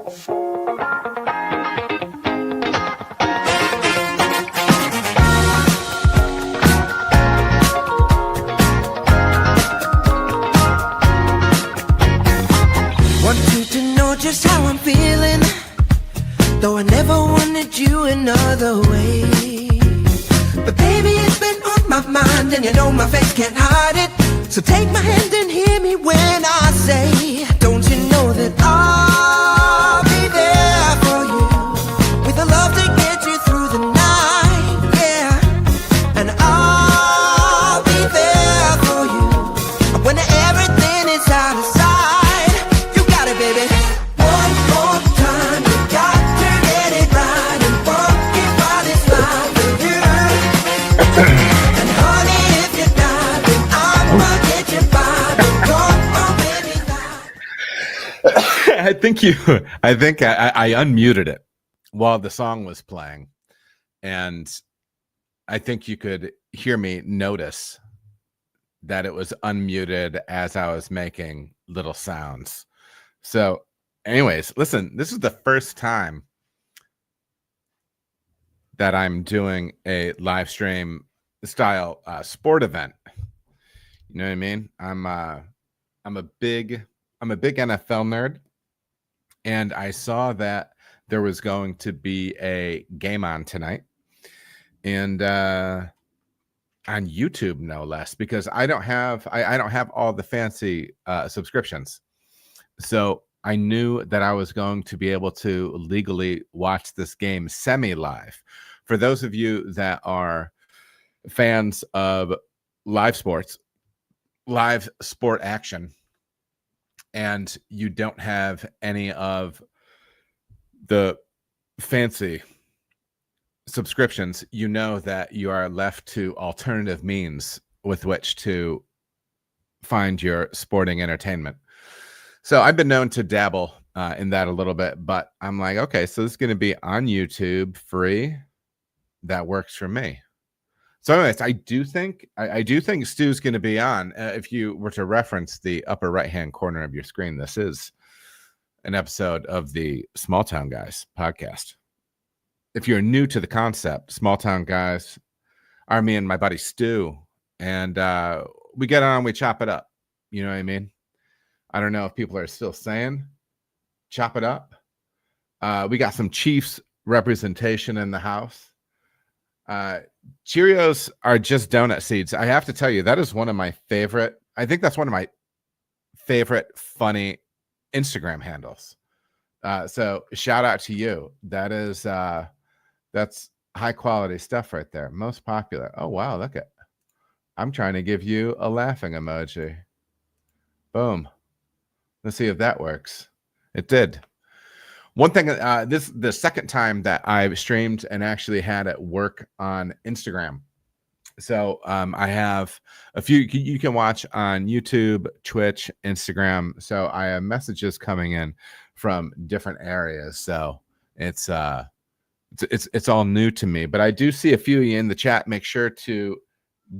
Want you to know just how I'm feeling, though I never wanted you another way. But baby, it's been on my mind, and you know my face can't hide it. So take my hand and hear me when I say, don't you know that I'll be there for you, with a love to get you through the night, yeah. And I'll be there for you when everything is out of sight. You got it, baby. One more time, you got to get it right and forget what it's like for you. And honey, if you're not, then I'ma get you by. Don't go, baby, I think I unmuted it while the song was playing, and I think you could hear me notice that it was unmuted as I was making little sounds. So anyways, listen, this is the first time that I'm doing a live stream style sport event. You know what I mean? I'm a big NFL nerd, and I saw that there was going to be a game on tonight, and on YouTube, no less, because I don't have all the fancy subscriptions. So I knew that I was going to be able to legally watch this game semi-live. For those of you that are fans of live sports, live sport action, and you don't have any of the fancy subscriptions, you know that you are left to alternative means with which to find your sporting entertainment. So I've been known to dabble in that a little bit, but I'm like, okay, so this is going to be on YouTube, free. That works for me. So anyways, I do think Stu's going to be on. If you were to reference the upper right-hand corner of your screen, this is an episode of the Small Town Guys podcast. If you're new to the concept, Small Town Guys are me and my buddy Stu, and we get on, we chop it up. You know what I mean? I don't know if people are still saying chop it up. We got some Chiefs representation in the house. Cheerios are just donut seeds. I have to tell you, that is one of my favorite. I think that's one of my favorite funny Instagram handles. So shout out to you. That is that's high quality stuff right there. Most popular. Oh wow, look at. I'm trying to give you a laughing emoji. Boom. Let's see if that works. It did. One thing, this the second time that I've streamed and actually had it work on Instagram. So I have a few you can watch on YouTube, Twitch, Instagram. So I have messages coming in from different areas. So it's all new to me. But I do see a few of you in the chat. Make sure to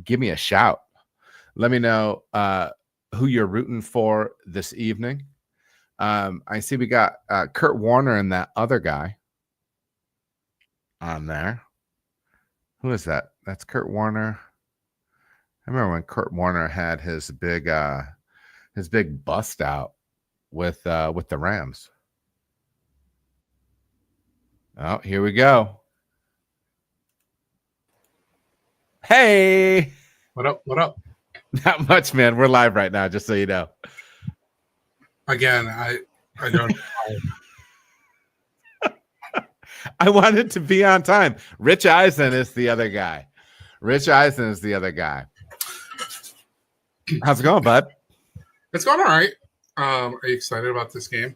give me a shout. Let me know who you're rooting for this evening. I see we got Kurt Warner and that other guy on there. Who is that? That's Kurt Warner. I remember when Kurt Warner had his big bust out with the Rams. Oh, here we go. Hey, what up? What up? Not much, man. We're live right now, just so you know. Again, I don't know. I wanted to be on time. Rich Eisen is the other guy. How's it going, bud? It's going all right. Are you excited about this game?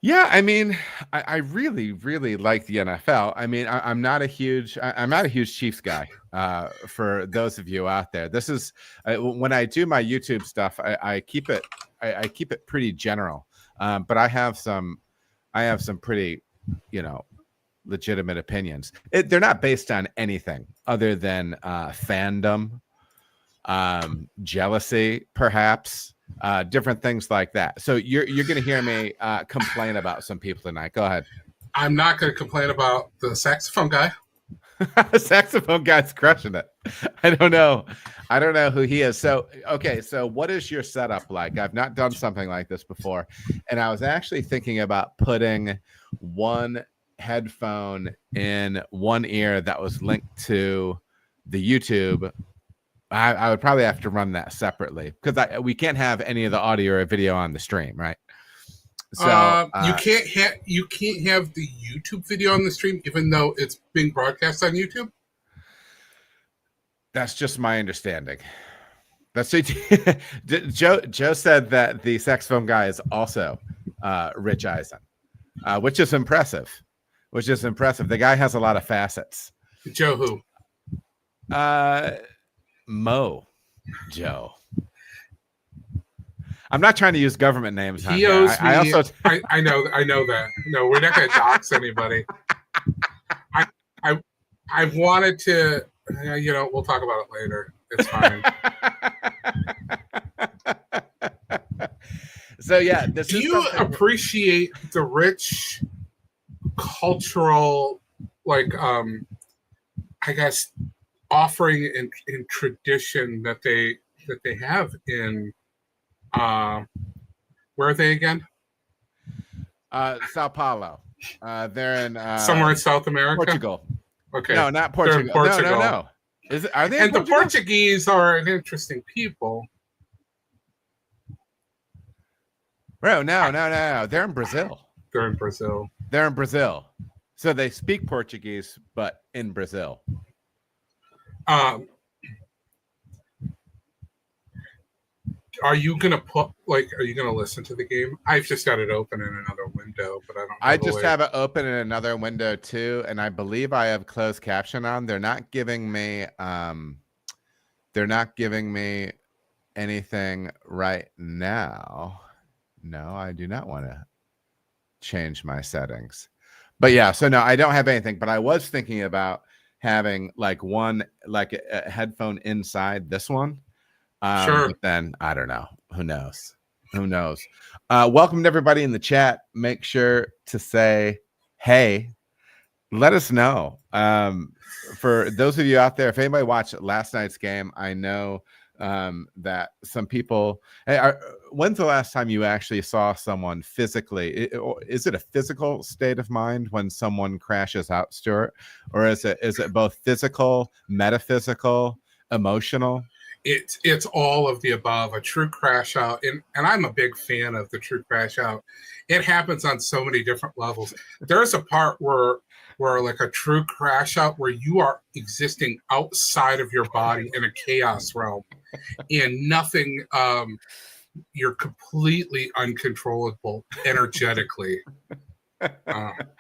Yeah, I mean, I really, really like the NFL. I mean, I'm not a huge Chiefs guy. For those of you out there, this is when I do my YouTube stuff. I keep it pretty general. But I have some pretty, legitimate opinions. They're not based on anything other than fandom, jealousy, perhaps, different things like that. So you're going to hear me complain about some people tonight. Go ahead. I'm not going to complain about the saxophone guy. Saxophone guy's crushing it. I don't know who he is. So okay, so what is your setup like? I've not done something like this before, and I was actually thinking about putting one headphone in one ear that was linked to the YouTube. I would probably have to run that separately because we can't have any of the audio or video on the stream, right? So you can't have the YouTube video on the stream, even though it's being broadcast on YouTube. That's just my understanding. That's it. Joe said that the saxophone guy is also Rich Eisen, which is impressive. The guy has a lot of facets. Joe who? Mo Joe. I'm not trying to use government names. He owes me. I also. I know that. No, we're not going to dox anybody. I wanted to. We'll talk about it later. It's fine. So yeah, do you appreciate the rich cultural, I guess, offering and tradition that they have in where are they again? Sao Paulo. They're in somewhere in South America. Portugal. Okay. No, not Portugal. No. Is it? Are they? And the Portuguese are an interesting people. Bro, no. They're in Brazil. They're in Brazil. So they speak Portuguese, but in Brazil. Are you gonna listen to the game? I've just got it open in another window, but I don't know. I just have it open in another window too, and I believe I have closed caption on. They're not giving me anything right now. No, I do not want to change my settings. But yeah, so no, I don't have anything, but I was thinking about having a headphone inside this one. Sure. But then I don't know. Who knows? Welcome to everybody in the chat. Make sure to say, hey, let us know. For those of you out there, if anybody watched last night's game, I know that some people, when's the last time you actually saw someone physically? Is it a physical state of mind when someone crashes out, Stuart? Or is it both physical, metaphysical, emotional? It's all of the above. A true crash out, and I'm a big fan of the true crash out. It happens on so many different levels. There's a part where like a true crash out where you are existing outside of your body in a chaos realm, and nothing. You're completely uncontrollable energetically.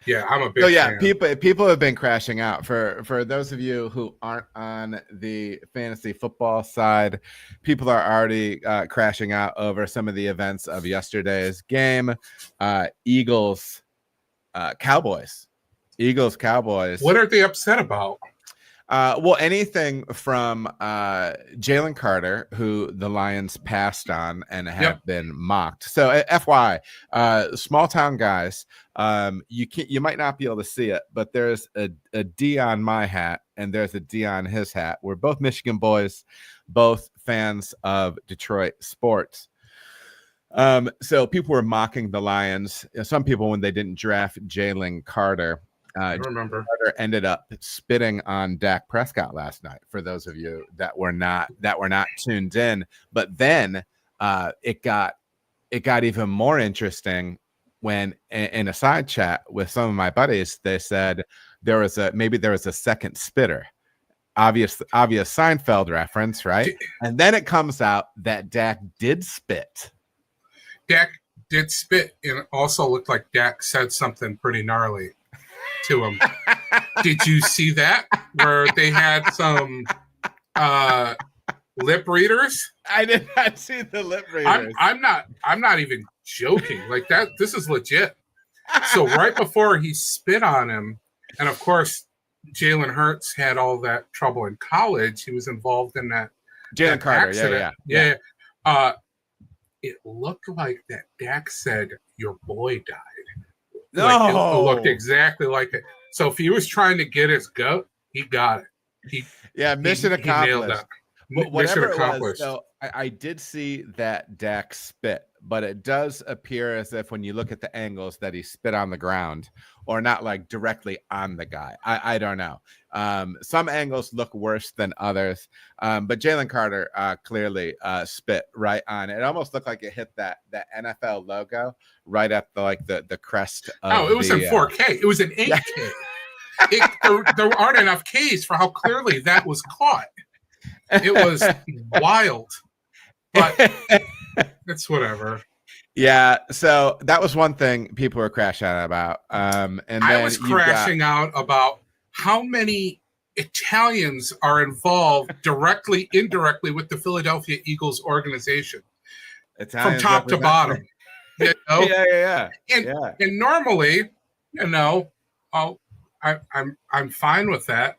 Yeah, I'm a big fan. People have been crashing out. For those of you who aren't on the fantasy football side, people are already crashing out over some of the events of yesterday's game. Eagles, Cowboys. What are they upset about? Well, anything from Jalen Carter, who the Lions passed on and have been mocked. So, FYI, small town guys, you might not be able to see it, but there's a D on my hat and there's a D on his hat. We're both Michigan boys, both fans of Detroit sports. So people were mocking the Lions. Some people, when they didn't draft Jalen Carter. I remember. Carter ended up spitting on Dak Prescott last night. For those of you that were not tuned in, but then it got even more interesting when in a side chat with some of my buddies, they said there was a second spitter. Obvious Seinfeld reference, right? And then it comes out that Dak did spit. Dak did spit, and it also looked like Dak said something pretty gnarly to him. Did you see that? Where they had some lip readers? I did not see the lip readers. I'm not even joking. Like that, this is legit. So right before he spit on him, and of course Jalen Hurts had all that trouble in college. He was involved in that Jalen Carter, accident. yeah. it looked like that Dak said, "Your boy died." No, Like it looked exactly like it. So if he was trying to get his goat, he got it. mission He nailed accomplished. that. But Mission whatever it was, accomplished. so I did see that Dak spit, but it does appear as if when you look at the angles that he spit on the ground or not like directly on the guy. I don't know. Some angles look worse than others, but Jalen Carter clearly spit right on it. It almost looked like it hit that NFL logo right at the crest of It was in 4K. It was in 8K. There aren't enough Ks for how clearly that was caught. It was wild, but it's whatever. Yeah, so that was one thing people were crashing out about. And then I was crashing out about how many Italians are involved directly, indirectly with the Philadelphia Eagles organization, Italians from top to bottom. You know? Yeah. And normally, you know, I'm fine with that.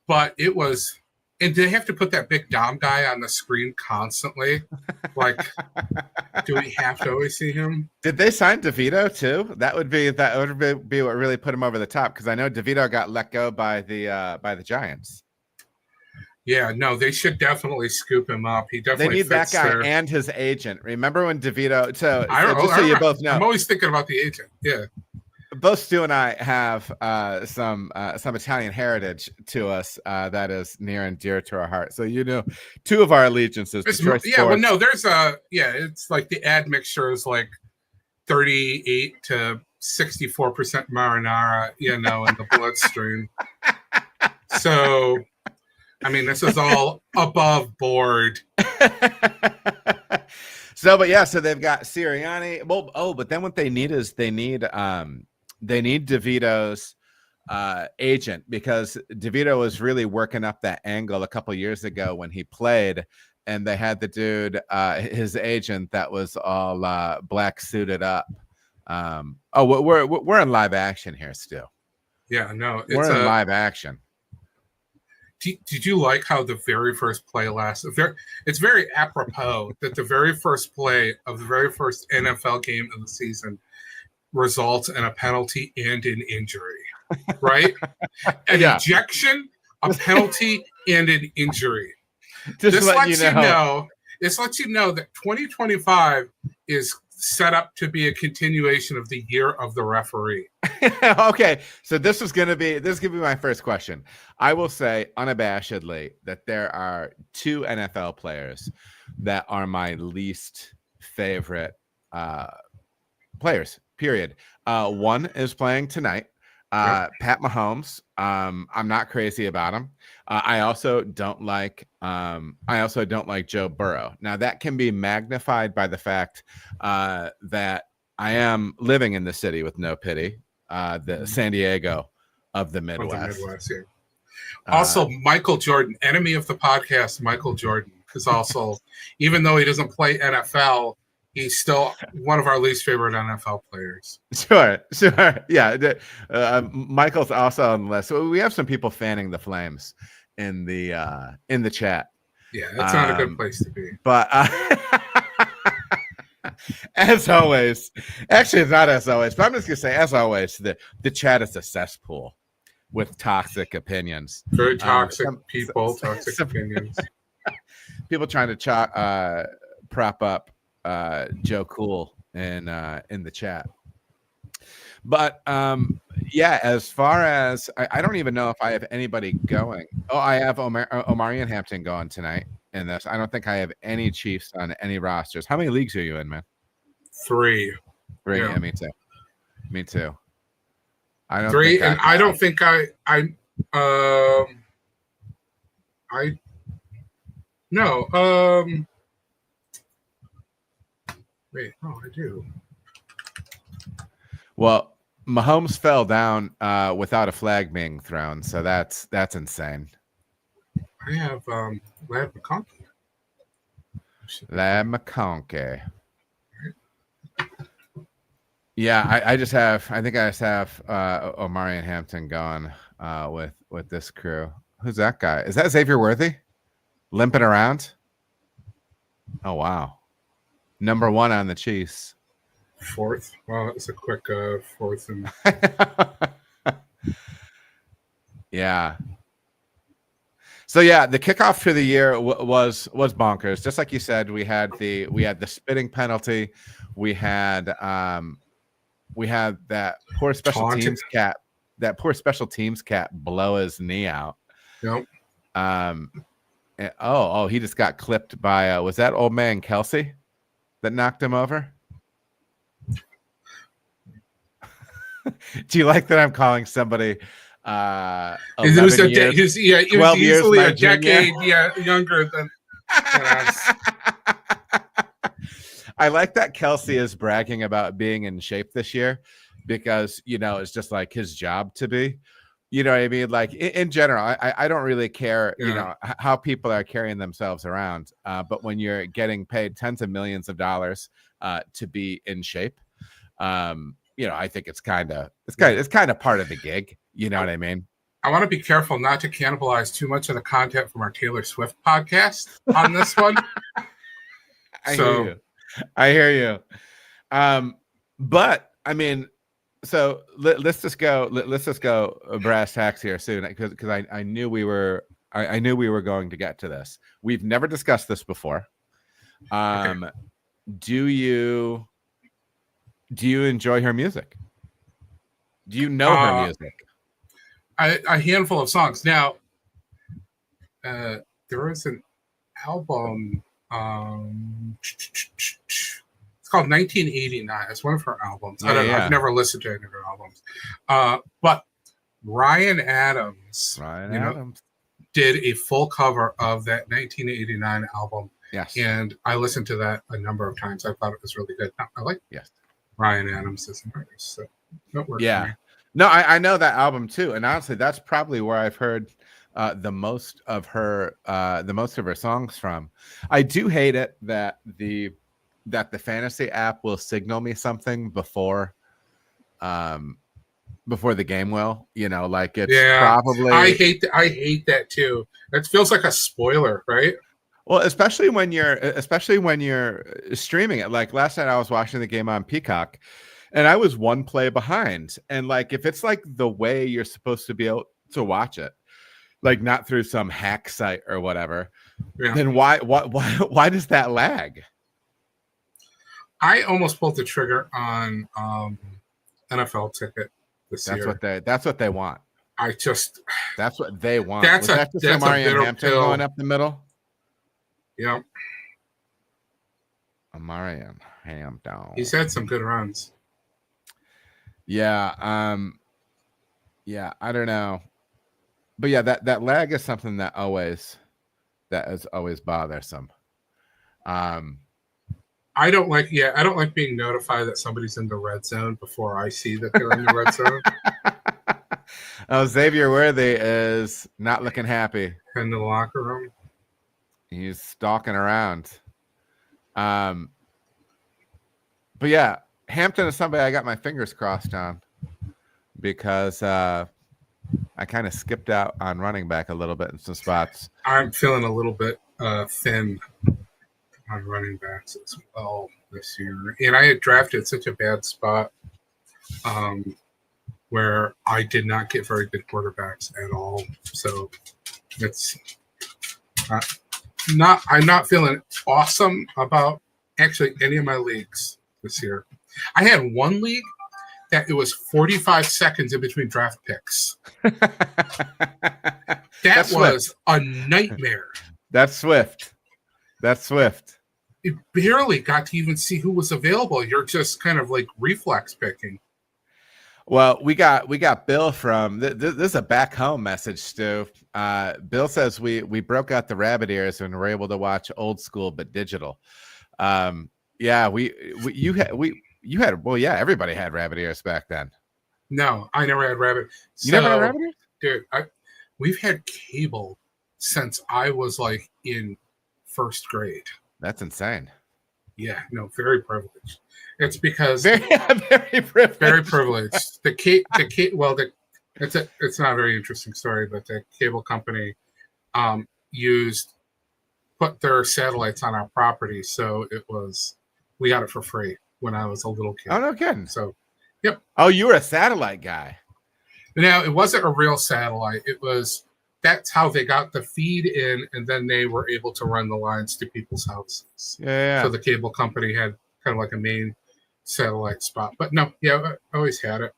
But it was, and do they have to put that big Dom guy on the screen constantly? Like, do we have to always see him? Did they sign DeVito too? That would be what really put him over the top, because I know DeVito got let go by the Giants. Yeah, no, they should definitely scoop him up. He definitely need that guy there. And his agent. Remember when DeVito? So you both know, I'm always thinking about the agent. Yeah. Both Stu and I have some Italian heritage to us that is near and dear to our heart. So two of our allegiances. Well, no, there's it's like the admixture is like 38 to 64% marinara, in the bloodstream. So, I mean, this is all above board. So they've got Sirianni. Well, but then what they need is they need DeVito's agent, because DeVito was really working up that angle a couple years ago when he played, and they had the dude, his agent, that was all black suited up. We're in live action here, Stu. Yeah, no, we're in live action. Did you like how the very first play it's very apropos that the very first play of the very first NFL game of the season results in a penalty and an injury, right? An ejection, a penalty, and an injury. This lets you know that 2025 is set up to be a continuation of the year of the referee. Okay, so this is gonna be my first question. I will say unabashedly that there are two NFL players that are my least favorite players. Period. One is playing tonight. Pat Mahomes. I'm not crazy about him. I also don't like Joe Burrow. Now that can be magnified by the fact that I am living in the city with no pity, the San Diego of the Midwest. Also, Michael Jordan, enemy of the podcast, Michael Jordan, is also, even though he doesn't play NFL, he's still one of our least favorite NFL players. Sure. Yeah. Michael's also on the list. So we have some people fanning the flames in the chat. Yeah, that's not a good place to be. But as always, actually, it's not as always, but I'm just going to say, as always, the chat is a cesspool with toxic opinions. Very toxic people, toxic opinions. People trying to prop up Joe Cool in the chat. But as far as I don't even know if I have anybody going. Oh, I have Omarion Hampton going tonight in this. I don't think I have any Chiefs on any rosters. How many leagues are you in, man? 3. Yeah, me too. I don't 3, think and I don't think I wait, I do. Well, Mahomes fell down without a flag being thrown, so that's insane. I have Lab McConkey. Lab McConkey. Yeah, I just have Omarion Hampton going with this crew. Who's that guy? Is that Xavier Worthy limping around? Oh wow. Number 1 on the Chiefs. Fourth. Well, it's a quick fourth and Yeah. So yeah, the kickoff to the year was bonkers. Just like you said, we had the spitting penalty, we had that poor special taunted. teams cat blow his knee out. Nope. He just got clipped by was that old man Kelsey that knocked him over? Do you like that I'm calling somebody He was easily a decade younger than us. I like that Kelsey is bragging about being in shape this year because, it's just like his job to be. You know what I mean? Like in general, I don't really care, how people are carrying themselves around. But when you're getting paid tens of millions of dollars to be in shape, I think it's kind of part of the gig. You know what I mean? I want to be careful not to cannibalize too much of the content from our Taylor Swift podcast on this one. I hear you. But I mean, so let's just go brass tacks here soon because I knew we were going to get to this. We've never discussed this before. Okay. Do you enjoy her music? Do you know her music? A handful of songs. Now, there is an album. It's called 1989. It's one of her albums. I don't know. I've never listened to any of her albums. But Ryan Adams did a full cover of that 1989 album. Yes. And I listened to that a number of times. I thought it was really good. I like Ryan Adams as an artist. So that worked for me. No, I know that album too. And honestly, that's probably where I've heard the most of her songs from. I do hate it that the fantasy app will signal me something before the game will, like it's probably. I hate that too. It feels like a spoiler, right? Well, especially when you're streaming it. Like last night I was watching the game on Peacock and I was one play behind. And like if it's like the way you're supposed to be able to watch it, like not through some hack site or whatever, then why does that lag? I almost pulled the trigger on NFL ticket this year. That's what they want. That's what they want. That's Amari Hampton going up the middle. Yeah. Amari Hampton. He's had some good runs. Yeah. I don't know. But yeah, that lag is something that is always bothersome. I don't like being notified that somebody's in the red zone before I see that they're in the red zone. Oh, Xavier Worthy is not looking happy in the locker room. He's stalking around. But yeah, Hampton is somebody I got my fingers crossed on because I kind of skipped out on running back a little bit in some spots. I'm feeling a little bit thin on running backs as well this year. And I had drafted such a bad spot where I did not get very good quarterbacks at all. So it's I'm not feeling awesome about actually any of my leagues this year. I had one league that it was 45 seconds in between draft picks. That was a nightmare. That's Swift. You barely got to even see who was available. You're just kind of like reflex picking. Well, we got Bill from this is a back home message, Stu. Bill says we broke out the rabbit ears and were able to watch old school but digital. You had everybody had rabbit ears back then. No, I never had rabbit. You never had rabbit ears? Dude, we've had cable since I was like in first grade. That's insane. Yeah, no, very privileged. It's because very privileged. Very privileged. It's not a very interesting story, but the cable company used put their satellites on our property, so we got it for free when I was a little kid. Oh, no kidding. So, yep. Oh, you were a satellite guy. Now, it wasn't a real satellite. That's how they got the feed in, and then they were able to run the lines to people's houses. Yeah. So the cable company had kind of like a main satellite spot. But no, yeah, I always had it.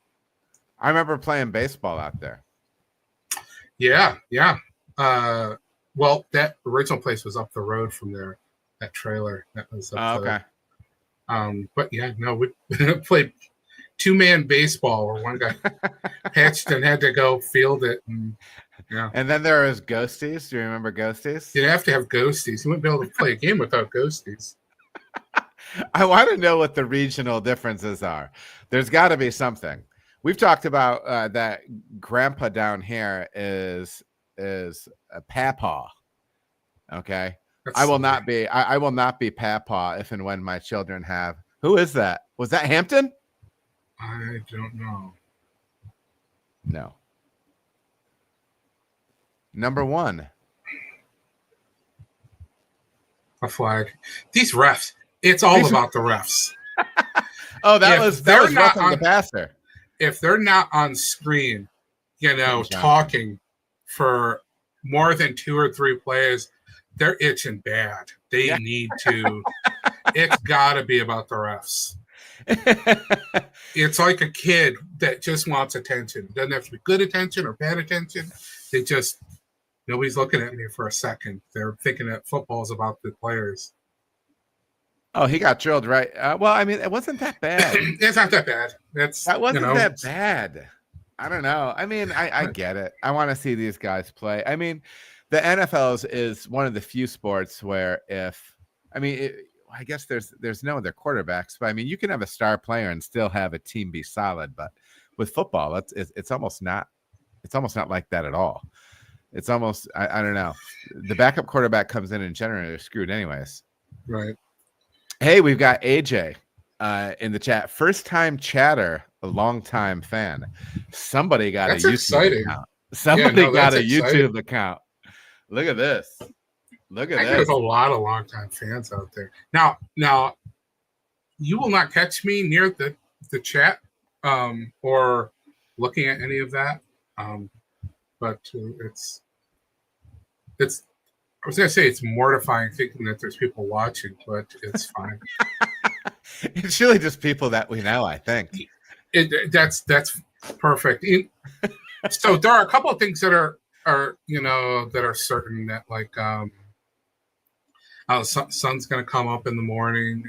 I remember playing baseball out there. Yeah. Well, that original place was up the road from there. That trailer that was up okay. But yeah, no, we played 2-man baseball where one guy pitched and had to go field it. And then there was ghosties. Do you remember ghosties? You'd have to have ghosties. You wouldn't be able to play a game without ghosties. I want to know what the regional differences are. There's got to be something. We've talked about that grandpa down here is a papaw. Okay. I will not be papaw if and when my children have. Who is that? Was that Hampton? I don't know. No. Number 1. A flag. These refs. It's all about the refs. Oh, that was roughing the passer. If they're not on screen, talking for more than 2 or 3 plays, they're itching bad. They need to. It's got to be about the refs. It's like a kid that just wants attention. It doesn't have to be good attention or bad attention. Nobody's looking at me for a second. They're thinking that football is about the players. Oh, he got drilled, right? Well, I mean, it wasn't that bad. It's not that bad. That wasn't that bad. I don't know. I mean, I get it. I want to see these guys play. I mean, the NFL is one of the few sports where I guess there's no other quarterbacks, but I mean, you can have a star player and still have a team be solid. But with football, it's almost not like that at all. It's almost I don't know. The backup quarterback comes in and generally they're screwed anyways. Right. Hey, we've got AJ in the chat. First time chatter, a long time fan. Somebody got a YouTube account. Somebody got a YouTube account. Look at this. Look at this. There's a lot of longtime fans out there. Now, you will not catch me near the chat or looking at any of that. But it's. I was gonna say it's mortifying thinking that there's people watching, but it's fine. It's really just people that we know, I think. That's perfect. So there are a couple of things that are that are certain that like sun's gonna come up in the morning.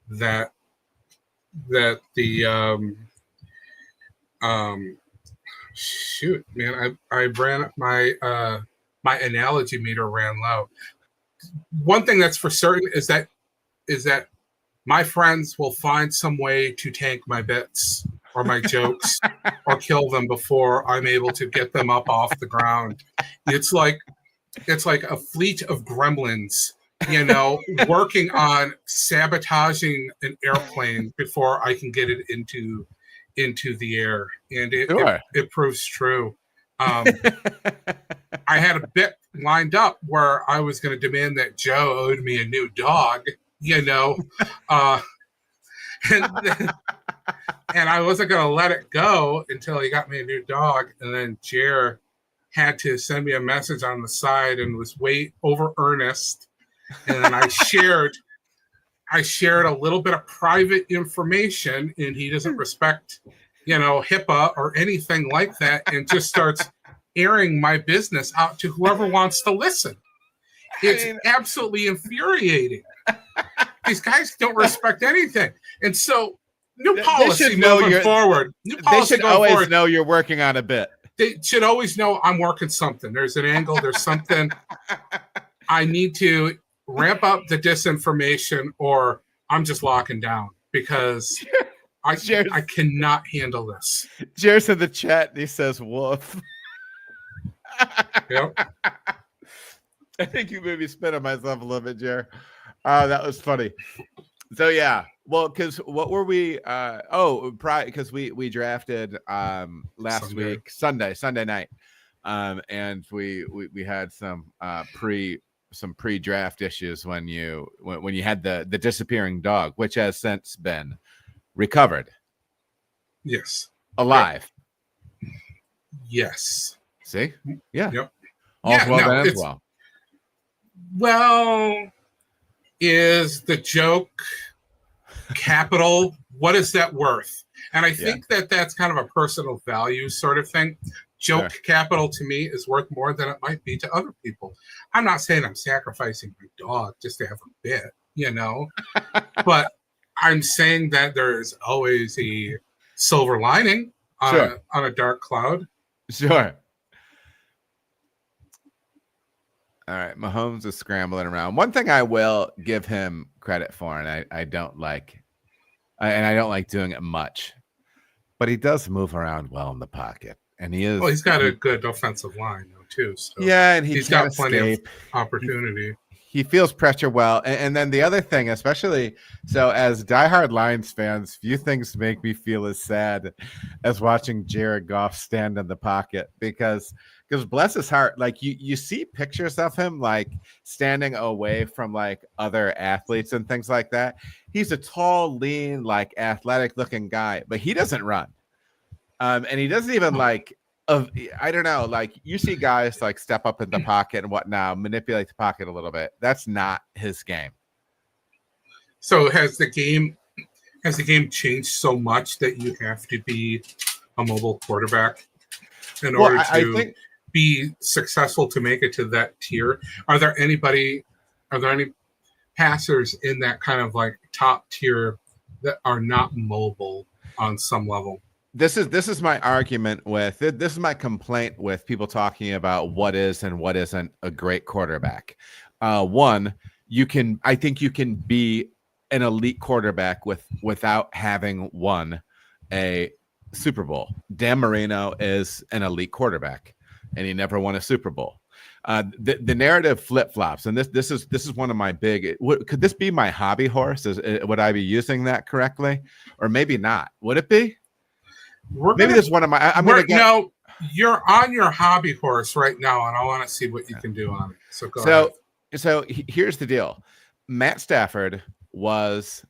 That the shoot, man, I ran up my analogy meter ran low. One thing that's for certain is that my friends will find some way to tank my bits or my jokes or kill them before I'm able to get them up off the ground. It's like a fleet of gremlins, working on sabotaging an airplane before I can get it into the air. And it proves true. I had a bit lined up where I was going to demand that Joe owed me a new dog, and I wasn't going to let it go until he got me a new dog. And then Jer had to send me a message on the side and was way over earnest. And then I shared a little bit of private information, and he doesn't respect, HIPAA or anything like that, and just starts airing my business out to whoever wants to listen. It's absolutely infuriating. These guys don't respect anything. And so new policy moving forward. They should always know you're working on a bit. They should always know I'm working something. There's an angle. There's something. I need to ramp up the disinformation or I'm just locking down because I cannot handle this. Jared's in the chat and he says, woof. Yep. I think you made me spit on myself a little bit, Jared. That was funny. So yeah, well, because what were we? Because we drafted last week Sunday night, and we had some pre-draft issues when you had the disappearing dog, which has since been recovered. Yes. Alive. Yep. Yes. See? Yeah. Yep. All's well that ends well. Well, is the joke capital? What is that worth? And I think that's kind of a personal value sort of thing. Joke capital to me is worth more than it might be to other people. I'm not saying I'm sacrificing my dog just to have a bit, but I'm saying that there is always a silver lining on a dark cloud. Sure. All right, Mahomes is scrambling around. One thing I will give him credit for, and I don't like, and I don't like doing it much, but he does move around well in the pocket, and he is. Well, he's got a good offensive line though too. So yeah, and he's got plenty of opportunity. He feels pressure well, and then the other thing, especially so as diehard Lions fans, few things make me feel as sad as watching Jared Goff stand in the pocket because bless his heart, like you see pictures of him like standing away from like other athletes and things like that. He's a tall, lean, like athletic looking guy, but he doesn't run. And he doesn't even like I don't know, like you see guys like step up in the pocket and whatnot, manipulate the pocket a little bit. That's not his game. So has the game changed so much that you have to be a mobile quarterback in order to I think, be successful to make it to that tier? Are there any passers in that kind of like top tier that are not mobile on some level? This is my argument with it. This is my complaint with people talking about what is and what isn't a great quarterback. One, I think you can be an elite quarterback without having won a Super Bowl. Dan Marino is an elite quarterback, and he never won a Super Bowl. The narrative flip flops, and this is one of my big. Could this be my hobby horse? Would I be using that correctly, or maybe not? Would it be? Maybe this one of my. No, you're on your hobby horse right now, and I want to see what you can do on it. So go ahead. So here's the deal: Matt Stafford was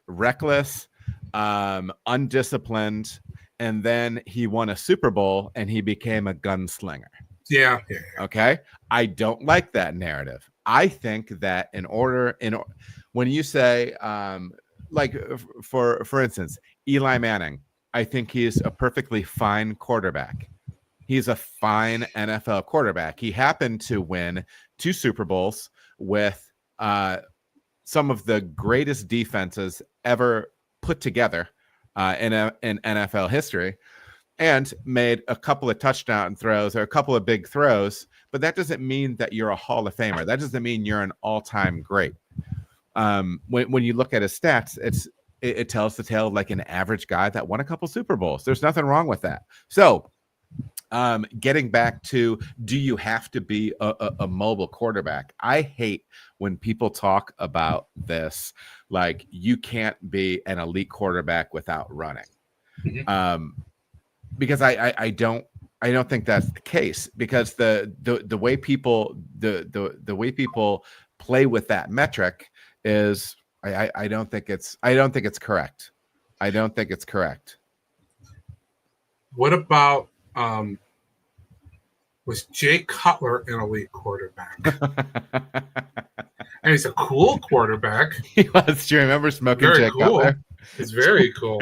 reckless, undisciplined, and then he won a Super Bowl and he became a gunslinger. Yeah. Okay. I don't like that narrative. I think that when you say, like for instance, Eli Manning, I think he's a perfectly fine quarterback. He's a fine NFL quarterback. He happened to win 2 Super Bowls with some of the greatest defenses ever put together in NFL history, and made a couple of touchdown throws or a couple of big throws. But that doesn't mean that you're a Hall of Famer. That doesn't mean you're an all-time great. When you look at his stats, it tells the tale of like an average guy that won a couple Super Bowls. There's nothing wrong with that. So getting back to, do you have to be a mobile quarterback? I hate when people talk about this, like you can't be an elite quarterback without running. Because I don't think that's the case, because the way people the way people play with that metric is I don't think it's correct. I don't think it's correct. What about was Jay Cutler an elite quarterback? And he's a cool quarterback. He was. Do you remember smoking Jay Cutler? It's very cool.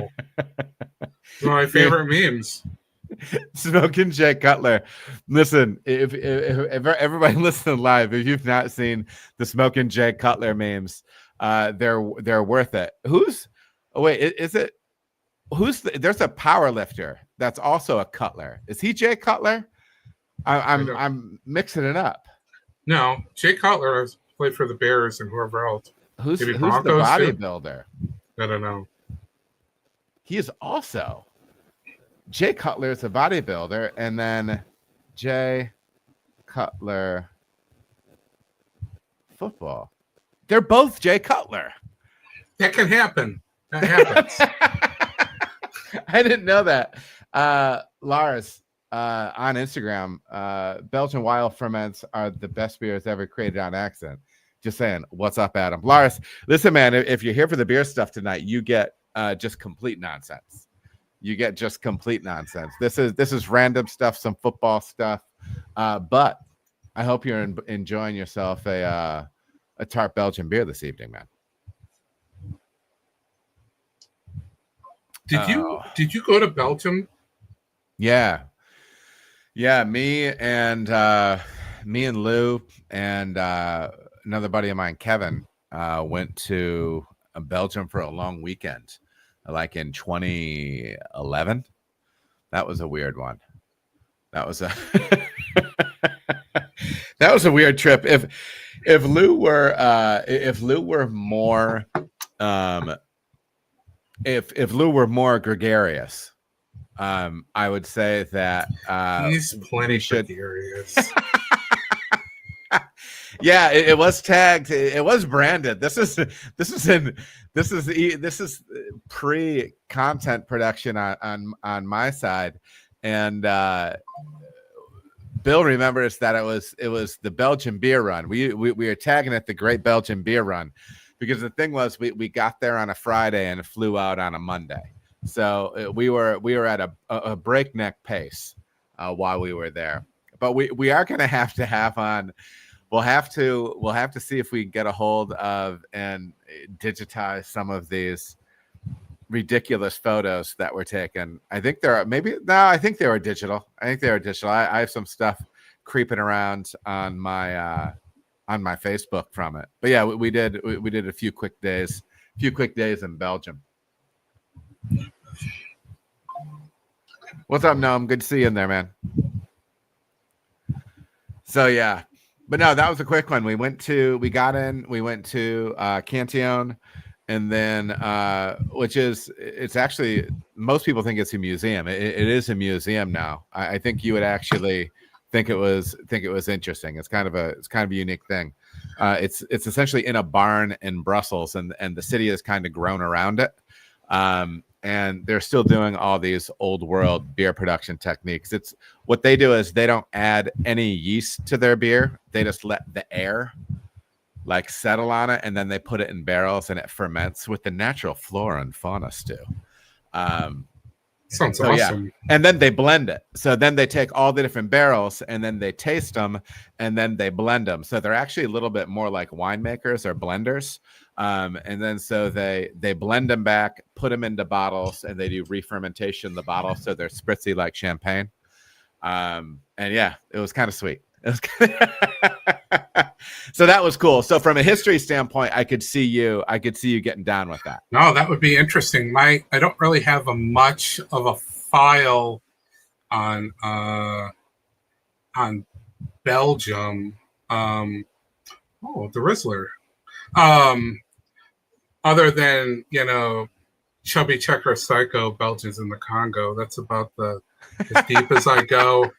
One of my favorite memes. Smoking Jay Cutler. Listen, if everybody listening live, if you've not seen the Smoking Jay Cutler memes, they're worth it. There's a power lifter that's also a Cutler. Is he Jay Cutler? I'm mixing it up. No, Jay Cutler has played for the Bears and whoever else. Who's the bodybuilder? I don't know. He is also Jay Cutler is a bodybuilder, and then Jay Cutler football. They're both Jay Cutler. That can happen. That happens. I didn't know that. Lars, on Instagram, Belgian wild ferments are the best beers ever created on accident. Just saying, what's up, Adam? Lars, listen, man, if you're here for the beer stuff tonight, you get just complete nonsense. You get just complete nonsense. This is random stuff, some football stuff, but I hope you're enjoying yourself a tart Belgian beer this evening, man. Did you go to Belgium? Yeah. Me and Lou and another buddy of mine, Kevin, went to Belgium for a long weekend, like in 2011. That was a weird one. That was a that was a weird trip. If Lou were more if Lou were more gregarious, I would say that he's plenty gregarious. Yeah, it was tagged. It was branded. This is pre-content production on my side, and Bill remembers that it was the Belgian beer run. We were tagging it the Great Belgian Beer Run, because the thing was we got there on a Friday and flew out on a Monday, so we were at a breakneck pace while we were there. But we are going to have on. We'll have to see if we can get a hold of and digitize some of these ridiculous photos that were taken. I think I think they were digital. I have some stuff creeping around on my Facebook from it. But yeah, we did a few quick days in Belgium. What's up, Noam? Good to see you in there, man. So yeah. But no, that was a quick one. We went to Cantillon, and then it's actually, most people think it's a museum. It is a museum now. I think you would actually think it was interesting. It's kind of a unique thing. It's essentially in a barn in Brussels, and the city has kind of grown around it. And they're still doing all these old world beer production techniques. It's what they do is they don't add any yeast to their beer. They just let the air like settle on it, and then they put it in barrels and it ferments with the natural flora and fauna stew. Sounds awesome. Yeah. And then they blend it. So then they take all the different barrels and then they taste them and then they blend them. So they're actually a little bit more like winemakers or blenders. And then so they blend them back, put them into bottles, and they do re-fermentation in the bottle, so they're spritzy like champagne. And yeah, it was kind of sweet. So that was cool. So from a history standpoint, I could see you getting down with that. No, that would be interesting. I don't really have much of a file on Belgium. The Rizzler. Other than, chubby checker psycho Belgians in the Congo. That's about as deep as I go.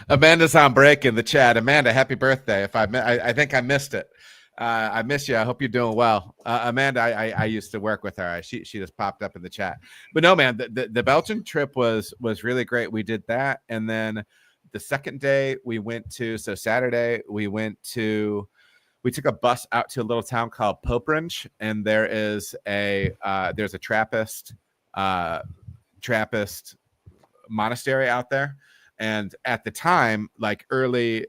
Amanda's on break in the chat. Amanda, happy birthday. I think I missed it. I miss you. I hope you're doing well. Amanda, I used to work with her. She just popped up in the chat. But no, man, the Belgian trip was really great. We did that. And then the second day Saturday, we took a bus out to a little town called Poperinge, and there's a Trappist monastery out there. And at the time, like late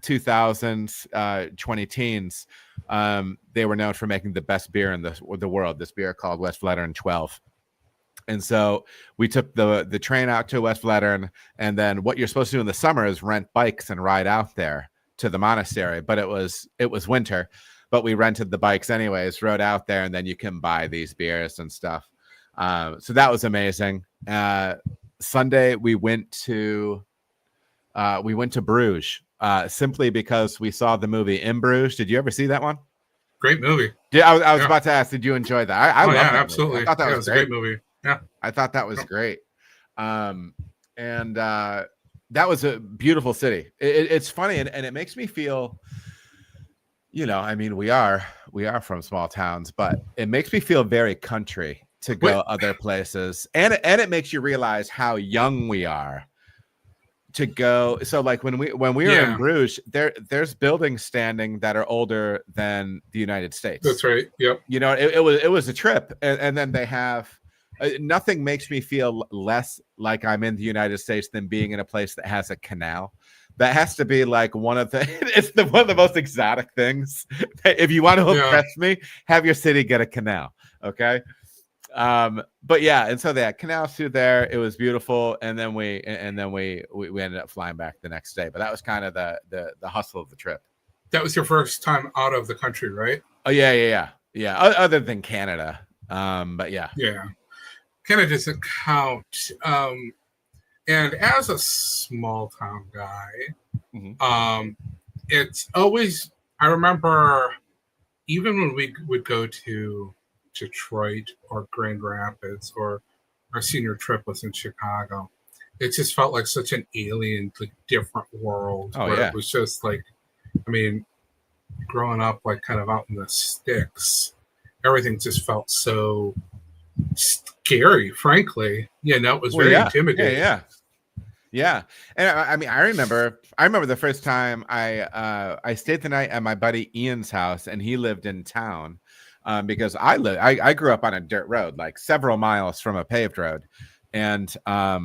2000s, 2010s, they were known for making the best beer in the world. This beer called Westvleteren 12. And so we took the train out to Westvleteren, and then what you're supposed to do in the summer is rent bikes and ride out there to the monastery. But it was winter, but we rented the bikes anyways, rode out there, and then you can buy these beers and stuff. So that was amazing. Sunday we went to Bruges, simply because we saw the movie In Bruges. Did you ever see that one? Great movie. Yeah, I was about to ask, did you enjoy that? I loved that absolutely. Movie. I thought that was a great movie. Yeah, I thought that was great. That was a beautiful city. It's funny, and it makes me feel, I mean, we are from small towns, but it makes me feel very country to go other places, and it makes you realize how young we are to go. So like when we were in Bruges, there's buildings standing that are older than the United States. That's right. Yep. You know, it was a trip, and then they have nothing makes me feel less like I'm in the United States than being in a place that has a canal. That has to be like one of the one of the most exotic things. If you want to impress me, have your city get a canal, okay? But yeah, and so they had canals through there. It was beautiful, and then we ended up flying back the next day. But that was kind of the hustle of the trip. That was your first time out of the country, right? Oh yeah. Other than Canada, but yeah. Canada doesn't count. And as a small town guy, it's always, I remember even when we would go to Detroit or Grand Rapids, or our senior trip was in Chicago, it just felt like such an alien, like different world. It was just like, I mean, growing up like kind of out in the sticks, everything just felt so scary, frankly. It was very intimidating. Yeah. And I mean, I remember the first time I stayed the night at my buddy Ian's house, and he lived in town, because I grew up on a dirt road, like several miles from a paved road. And I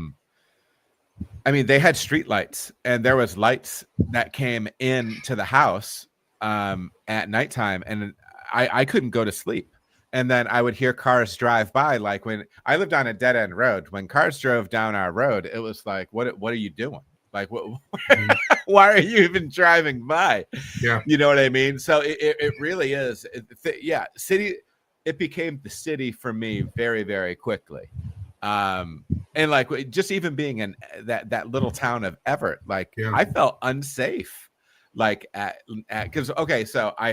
mean, they had street lights, and there was lights that came into the house at nighttime, and I couldn't go to sleep. And then I would hear cars drive by. Like when I lived on a dead end road, when cars drove down our road, it was like, what are you doing? Like, why are you even driving by? Yeah. You know what I mean? So it really is. City. It became the city for me very, very quickly. And like just even being in that little town of Everett, like I felt unsafe. Like because so I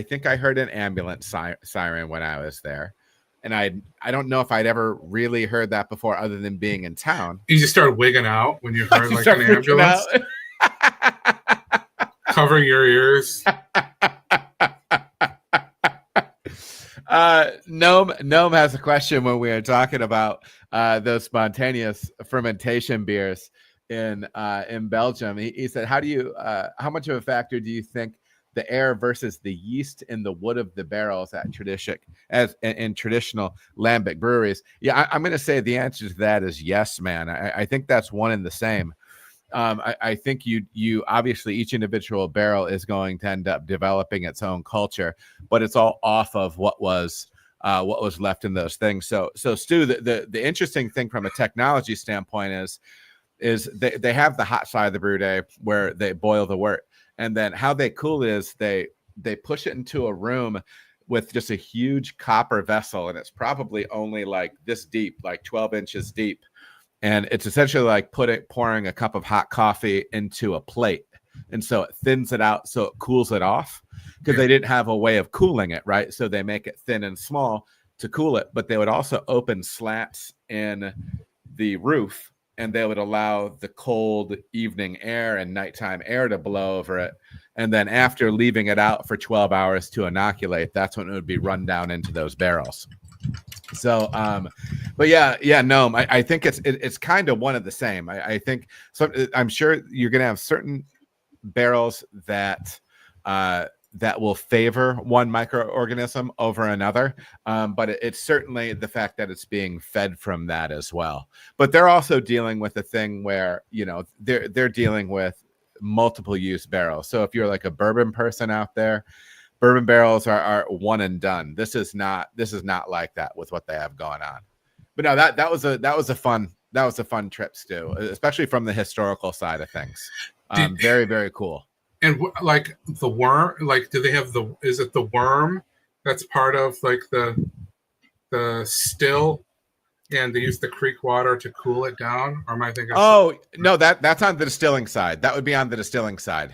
think I heard an ambulance siren when I was there, and I don't know if I'd ever really heard that before other than being in town. You just started wigging out when you heard like an ambulance, covering your ears. Gnome has a question when we are talking about those spontaneous fermentation beers in Belgium. He said, how much of a factor do you think the air versus the yeast in the wood of the barrels at in traditional lambic breweries? Yeah, I'm going to say the answer to that is yes, man. I think that's one and the same. I think you obviously each individual barrel is going to end up developing its own culture, but it's all off of what was left in those things. So Stu, the interesting thing from a technology standpoint is they have the hot side of the brew day where they boil the wort, and then how they cool it is they push it into a room with just a huge copper vessel, and it's probably only like this deep, like 12 inches deep, and it's essentially like pouring a cup of hot coffee into a plate, and so it thins it out so it cools it off, because they didn't have a way of cooling it, right? So they make it thin and small to cool it, but they would also open slats in the roof, and they would allow the cold evening air and nighttime air to blow over it. And then after leaving it out for 12 hours to inoculate, that's when it would be run down into those barrels. So, but no, I think it's kind of one of the same. I think I'm sure you're going to have certain barrels that will favor one microorganism over another. But it's certainly the fact that it's being fed from that as well. But they're also dealing with a thing where, they're dealing with multiple use barrels. So if you're like a bourbon person out there, bourbon barrels are one and done. This is not like that with what they have going on. But no, that was a fun trip, Stu, especially from the historical side of things. Very, very cool. And like the worm, like do they have is it the worm that's part of like the still, and they use the creek water to cool it down? Or am I thinking? Oh no, that's on the distilling side. That would be on the distilling side.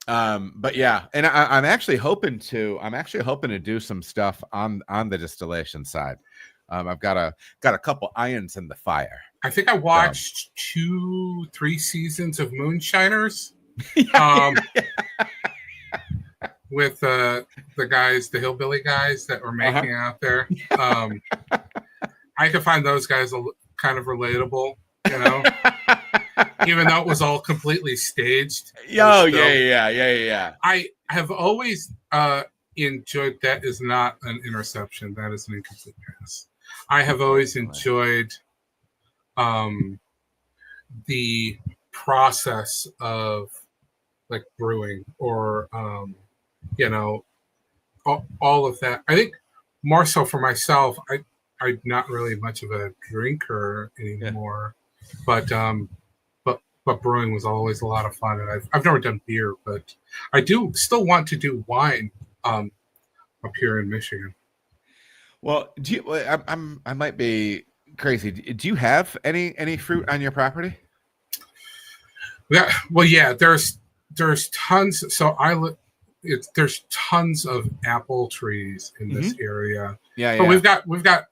But yeah, and I'm actually hoping to do some stuff on the distillation side. I've got a couple irons in the fire. I think I watched 2-3 seasons of Moonshiners. With the guys, the hillbilly guys that were making out there. I could find those guys kind of relatable, you know, even though it was all completely staged. Oh, yeah. I have always enjoyed that is not an interception. That is an incomplete pass. I have always enjoyed the process of like brewing or, you know, all of that. I think more so for myself, I'm not really much of a drinker anymore, but brewing was always a lot of fun. And I've never done beer, but I do still want to do wine up here in Michigan. Well, do you? I might be crazy. Do you have any fruit on your property? Yeah. Well, yeah. There's tons. So there's tons of apple trees in this area. Yeah. But we've got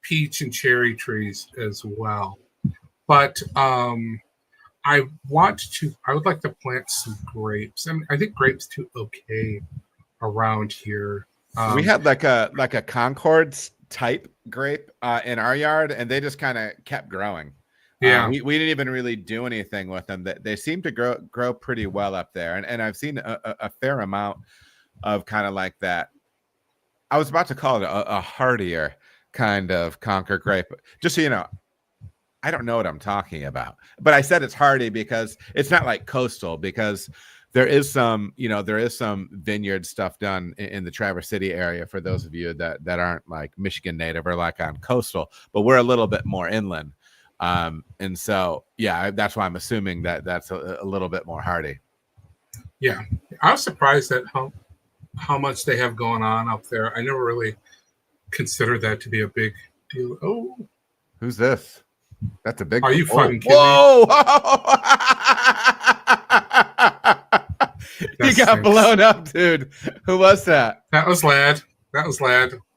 peach and cherry trees as well. But I would like to plant some grapes. I think grapes do okay around here. We had like a Concord type grape in our yard, and they just kind of kept growing. Yeah, we didn't even really do anything with them. They seem to grow pretty well up there, and I've seen a fair amount of kind of like that. I was about to call it a hardier kind of Concord grape. Just so you know, I don't know what I'm talking about, but I said it's hardy because it's not like coastal, because there is some vineyard stuff done in the Traverse City area for those of you that aren't like Michigan native or like on coastal, but we're a little bit more inland. And so, yeah, that's why I'm assuming that's a little bit more hardy. Yeah. I was surprised at how much they have going on up there. I never really considered that to be a big deal. Oh, who's this? That's a big. Are you fucking kidding me? You got blown up, dude. Who was that? That was Lad. It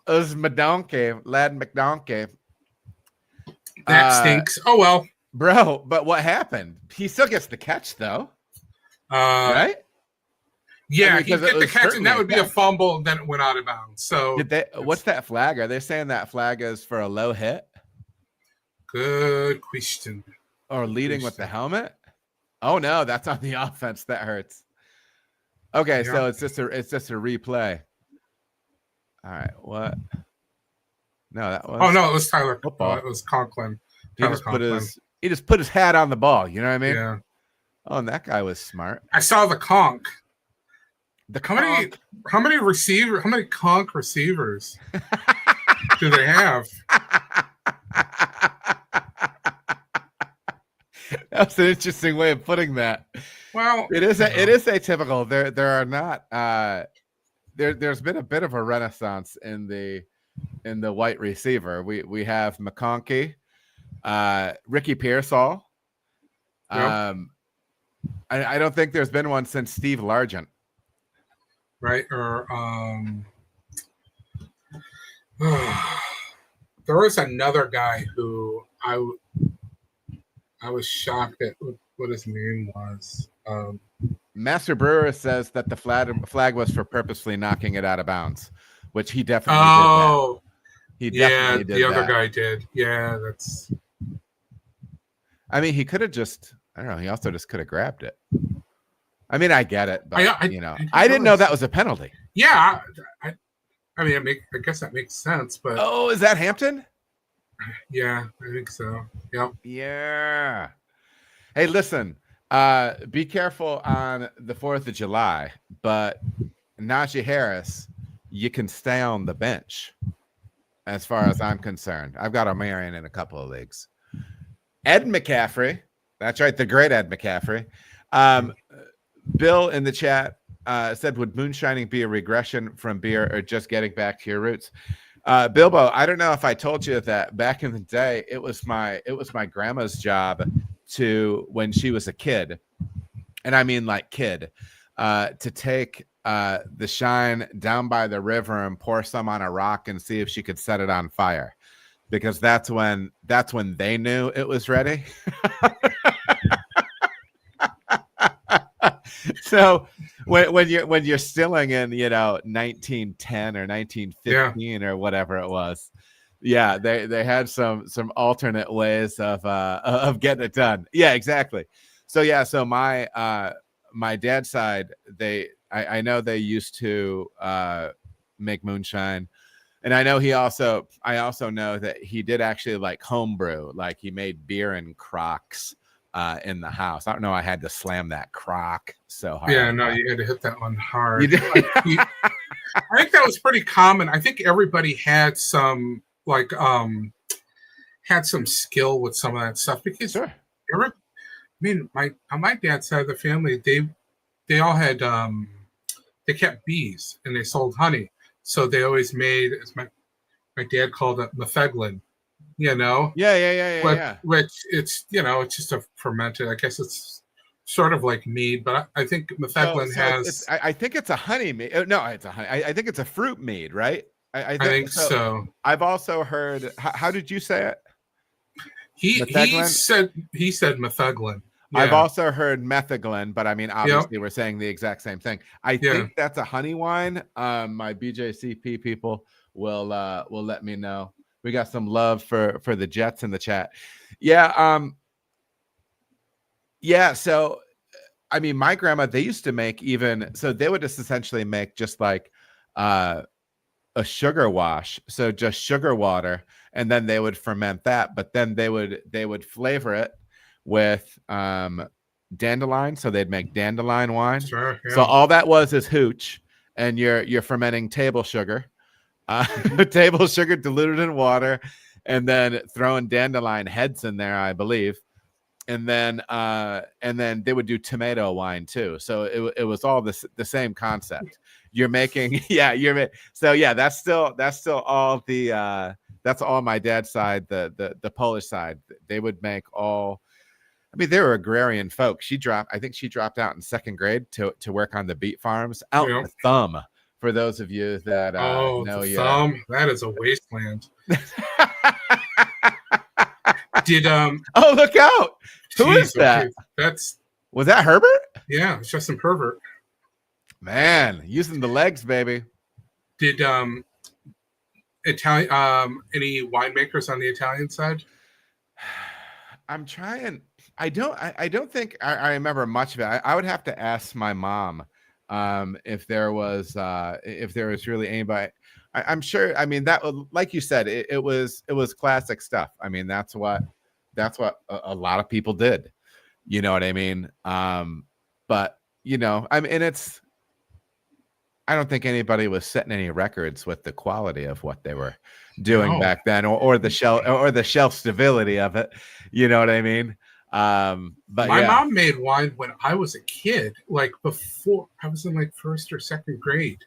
was McDonkey, Lad McDonkey. That stinks. Oh well, bro. But what happened? He still gets the catch, though. Right? Yeah, he get the catch, and that would be a fumble, and then it went out of bounds. So, what's that flag? Are they saying that flag is for a low hit? Good question. Or leading with the helmet? Oh no, that's on the offense. That hurts. Okay, so it's just a replay. All right, what? No, that was. Oh no, it was Tyler. Football. It was Conklin. He just put his hat on the ball. You know what I mean? Yeah. Oh, and that guy was smart. I saw the conch. How many conch receivers do they have? That's an interesting way of putting that. Well, it is atypical. There are not there's been a bit of a renaissance in the white receiver. We have McConkey, Ricky Pearsall. Yep. I don't think there's been one since Steve Largent. Right, or there was another guy who I was shocked at what his name was. Master Brewer says that the flag was for purposely knocking it out of bounds, which he definitely did that. He definitely did the other guy did. Yeah, that's. I mean, he could have just. I don't know. He also just could have grabbed it. I mean, I get it, but I didn't know that was a penalty. Yeah, I mean, I guess that makes sense, but oh, is that Hampton? Yeah, I think so. Yep. Yeah. Hey, listen. Be careful on the 4th of July, but Najee Harris, you can stay on the bench. As far as I'm concerned, I've got O'Marion in a couple of leagues. Ed McCaffrey, that's right, the great Ed McCaffrey. Bill in the chat said, would moonshining be a regression from beer or just getting back to your roots? Bilbo, I don't know if I told you that back in the day, it was my grandma's job to, when she was a kid, and I mean like kid, to take the shine down by the river and pour some on a rock and see if she could set it on fire, because that's when they knew it was ready. So when you're stilling in 1910 or 1915 or whatever it was, Yeah, they had some alternate ways of getting it done. Yeah, exactly. So yeah, so my dad's side, I know they used to make moonshine. And I also know that he did actually like homebrew, like he made beer in crocks in the house. I don't know. I had to slam that crock so hard. Yeah, no, you had to hit that one You hard. did? I think that was pretty common. I think everybody had some had some skill with some of that stuff because Sure. I mean, on my dad's side of the family, they all had they kept bees and they sold honey, so they always made, as my dad called it, metheglin. You know, Yeah. which it's it's just a fermented. I guess it's sort of like mead, but I think metheglin has. I think it's a honey mead. No, it's a honey. I think it's a fruit mead, right? I I think so. I've also heard. How did you say it? He Metheglin? he said metheglin. Yeah. I've also heard metheglin, but I mean, obviously, we're saying the exact same thing. I think that's a honey wine. My BJCP people will let me know. We got some love for the Jets in the chat. Yeah. Yeah. So, I mean, my grandma, they used to make so they would just essentially make just like a sugar wash. So just sugar water, and then they would ferment that, but then they would flavor it with dandelion. So they'd make dandelion wine. Sure, yeah. So all that is hooch, and you're fermenting table sugar. Table sugar diluted in water, and then throwing dandelion heads in there, I believe, and then they would do tomato wine too. So it was all the same concept. You're making so yeah, that's still all that's all my dad's side, the Polish side. They would make all. I mean, they were agrarian folks. I think she dropped out in second grade to work on the beet farms out in the Thumb. For those of you that know the Thumb, that is a wasteland. Did oh, look out! Who is that? Was that Herbert? Yeah, it's Justin Pervert. Man, using the legs, baby. Did Italian any winemakers on the Italian side? I'm trying. I don't think I remember much of it. I would have to ask my mom if there was really anybody. I'm sure. I mean, that, like you said, it was classic stuff. I mean, that's what a lot of people did. You know what I mean? But I mean, and I don't think anybody was setting any records with the quality of what they were doing back then, or the shelf stability of it. You know what I mean? But my mom made wine when I was a kid, like before I was in like first or second grade.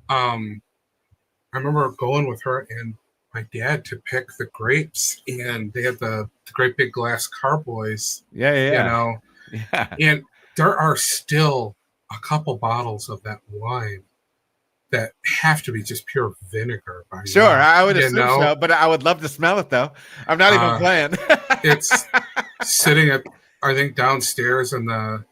I remember going with her and my dad to pick the grapes, and they had the great big glass carboys. Yeah. And there are still a couple bottles of that wine that have to be just pure vinegar. Sure, I would assume so, but I would love to smell it though. I'm not even playing. It's sitting I think downstairs in the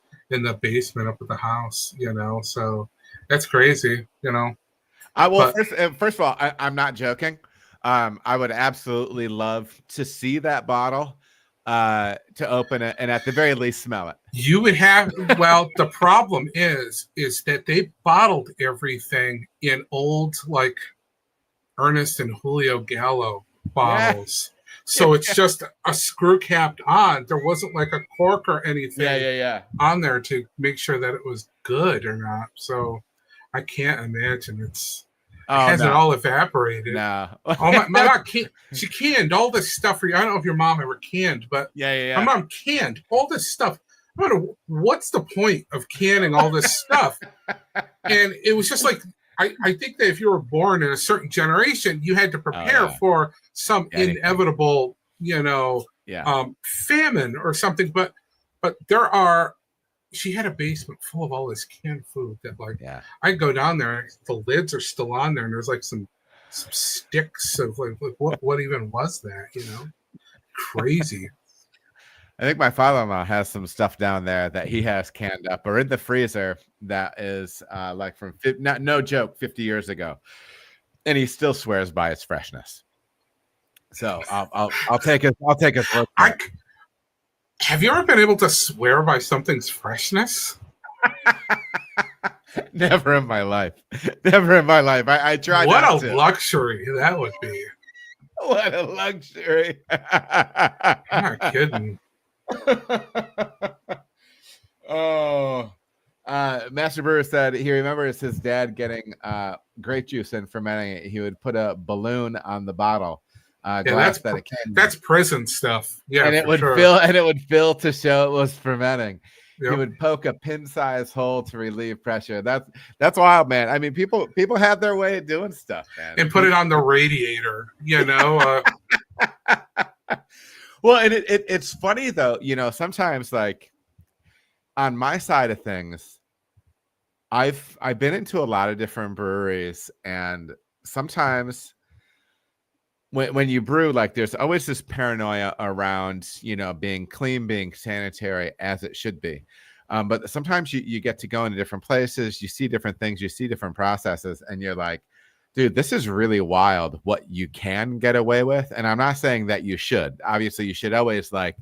basement up at the house. So that's crazy. First of all, I'm not joking. I would absolutely love to see that bottle, to open it and at the very least smell it. You would have. Well, the problem is that they bottled everything in old like Ernest and Julio Gallo bottles. Yeah. So it's just a screw capped on. There wasn't like a cork or anything on there to make sure that it was good or not. So I can't imagine it hasn't all evaporated. No. Oh my God, she canned all this stuff for you. I don't know if your mom ever canned, but my mom canned all this stuff. I don't know, what's the point of canning all this stuff? And it was just like, I think that if you were born in a certain generation, you had to prepare for some inevitable, famine or something. But she had a basement full of all this canned food that I go down there, the lids are still on there, and there's like some sticks of like what even was that? Crazy. I think my father-in-law has some stuff down there that he has canned up or in the freezer that is like from no joke 50 years ago, and he still swears by its freshness. So I'll take his word for I it. have you ever been able to swear by something's freshness? Never in my life. Never in my life. I try What not a to. luxury that would be. What a luxury. I'm not kidding. Oh, Master Brewer said he remembers his dad getting grape juice and fermenting it. He would put a balloon on the bottle, Yeah, glass that it came in, that's prison stuff. Yeah, and it for would sure. fill, and it would fill to show it was fermenting. He Yep. would poke a pin-sized hole to relieve pressure. That's wild, man. I mean, people have their way of doing stuff, man. And put it on the radiator, you know. Well, and it's funny though, you know, sometimes like on my side of things, I've been into a lot of different breweries, and sometimes when you brew, like there's always this paranoia around, you know, being clean, being sanitary as it should be. But sometimes you get to go into different places, you see different things, you see different processes, and you're like, dude, this is really wild what you can get away with. And I'm not saying that you should. Obviously, you should always like,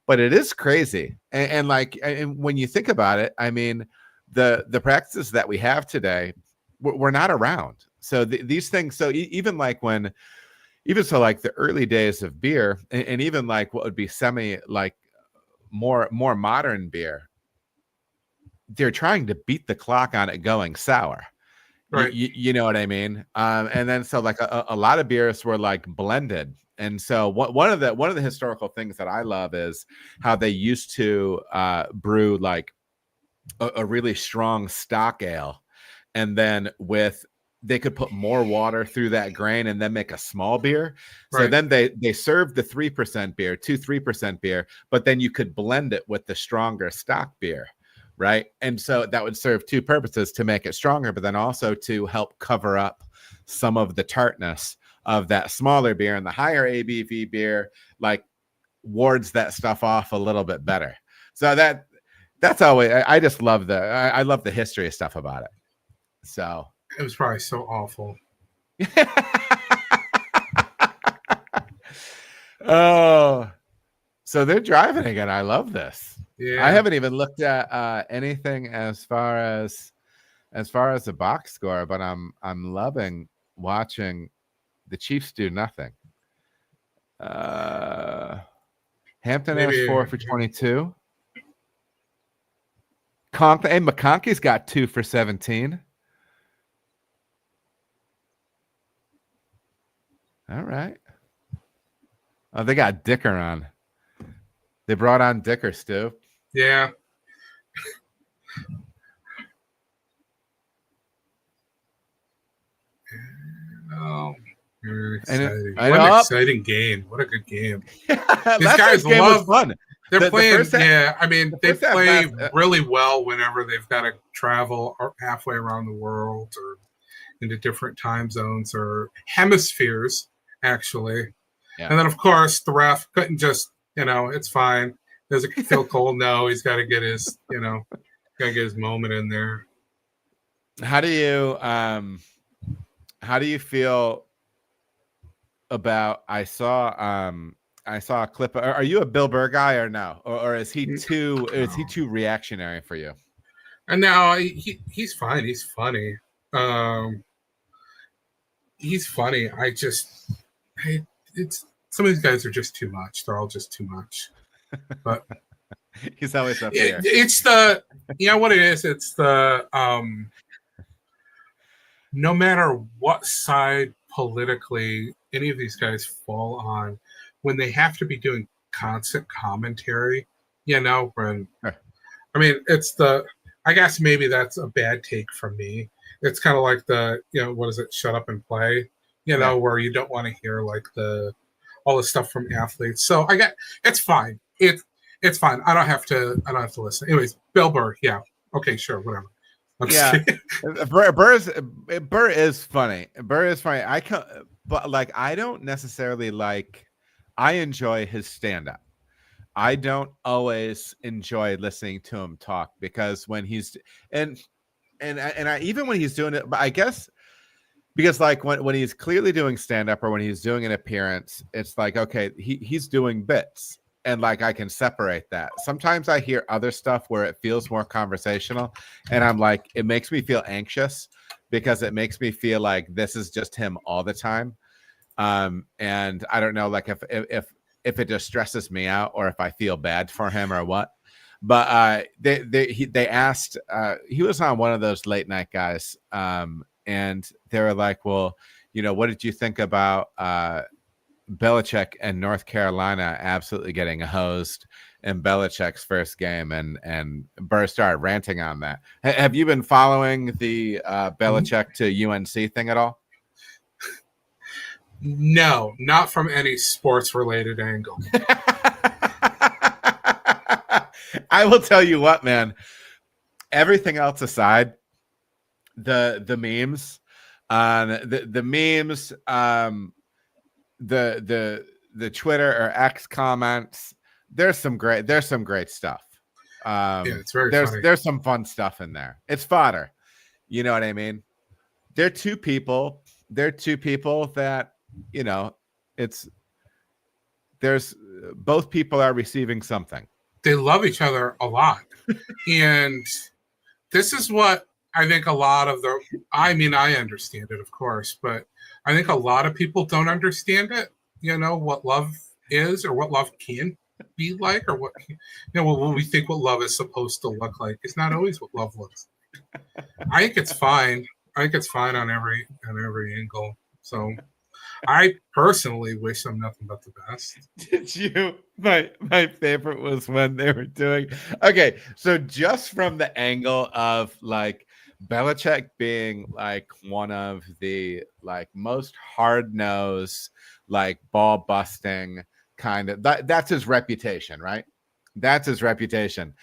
but it is crazy. And like, and when you think about it, I mean, the practices that we have today, we're not around. So these things, so even like when, even so like the early days of beer, and even like what would be semi like more modern beer, they're trying to beat the clock on it going sour. Right. You know what I mean? And then so like a lot of beers were like blended. And so one of the historical things that I love is how they used to brew like a really strong stock ale, and then they could put more water through that grain and then make a small beer. So Right. then they served the 3% beer, 3% beer, but then you could blend it with the stronger stock beer. Right. And so that would serve two purposes: to make it stronger, but then also to help cover up some of the tartness of that smaller beer, and the higher ABV beer like wards that stuff off a little bit better. So that's always, I just love I love the history of stuff about it. So It was probably so awful. Oh, so they're driving again. I love this. Yeah. I haven't even looked at anything as far as the box score, but I'm loving watching the Chiefs do nothing. Hampton has 4 for 22. McConkey's got 2 for 17. All right. Oh, they got Dicker on. They brought on Dicker, Stu. Yeah. Oh, very exciting. What an exciting game. What a good game. These guys love fun. They're playing. Half, I mean, they play really well whenever they've got to travel halfway around the world or into different time zones or hemispheres, actually. Yeah. And then, of course, the ref couldn't just, it's fine. Does it feel cold? No, he's got to get his, got to get his moment in there. How do you feel about? I saw a clip. Are you a Bill Burr guy or no? Or is he too? No. Is he too reactionary for you? And now he's fine. He's funny. He's funny. It's some of these guys are just too much. They're all just too much. But he's always up there. It's the what it is. It's the no matter what side politically any of these guys fall on, when they have to be doing constant commentary, when I mean, it's I guess maybe that's a bad take from me. It's kind of like the, what is it? Shut up and play, where you don't want to hear like all the stuff from athletes. So it's fine. It's fine. I don't have to listen. Anyways, Bill Burr. Yeah. Okay. Sure. Whatever. Yeah. Burr is funny. Burr is funny. But like, I don't necessarily I enjoy his stand-up. I don't always enjoy listening to him talk, because when he's and I, even when he's doing it, but I guess because like when he's clearly doing stand-up or when he's doing an appearance, it's like, okay, he's doing bits. And like I can separate that. Sometimes I hear other stuff where it feels more conversational, and I'm like, it makes me feel anxious because it makes me feel like this is just him all the time. And I don't know, like if it just stresses me out or if I feel bad for him or what. But they asked, he was on one of those late night guys, and they were like, well, you know, what did you think about Belichick and North Carolina absolutely getting hosed in Belichick's first game? And Burr started ranting on that. Have you been following the Belichick to UNC thing at all? No, not from any sports related angle. I will tell you what, man. Everything else aside, the memes, the memes, the Twitter or X comments. There's some great stuff. Yeah, it's very funny. There's some fun stuff in there. It's fodder. You know what I mean? They're two people that, you know, there's both people are receiving something. They love each other a lot. And this is what I think a lot of I understand it, of course, but I think a lot of people don't understand it, you know, what love is or what love can be like, or what, you know, what we think what love is supposed to look like. It's not always what love looks like. I think it's fine. I think it's fine on every angle. So I personally wish them nothing but the best. Did you? My favorite was when they were doing. Okay, so just from the angle of like Belichick being like one of the like most hard-nosed, like ball busting kind of that's his reputation, right? That's his reputation.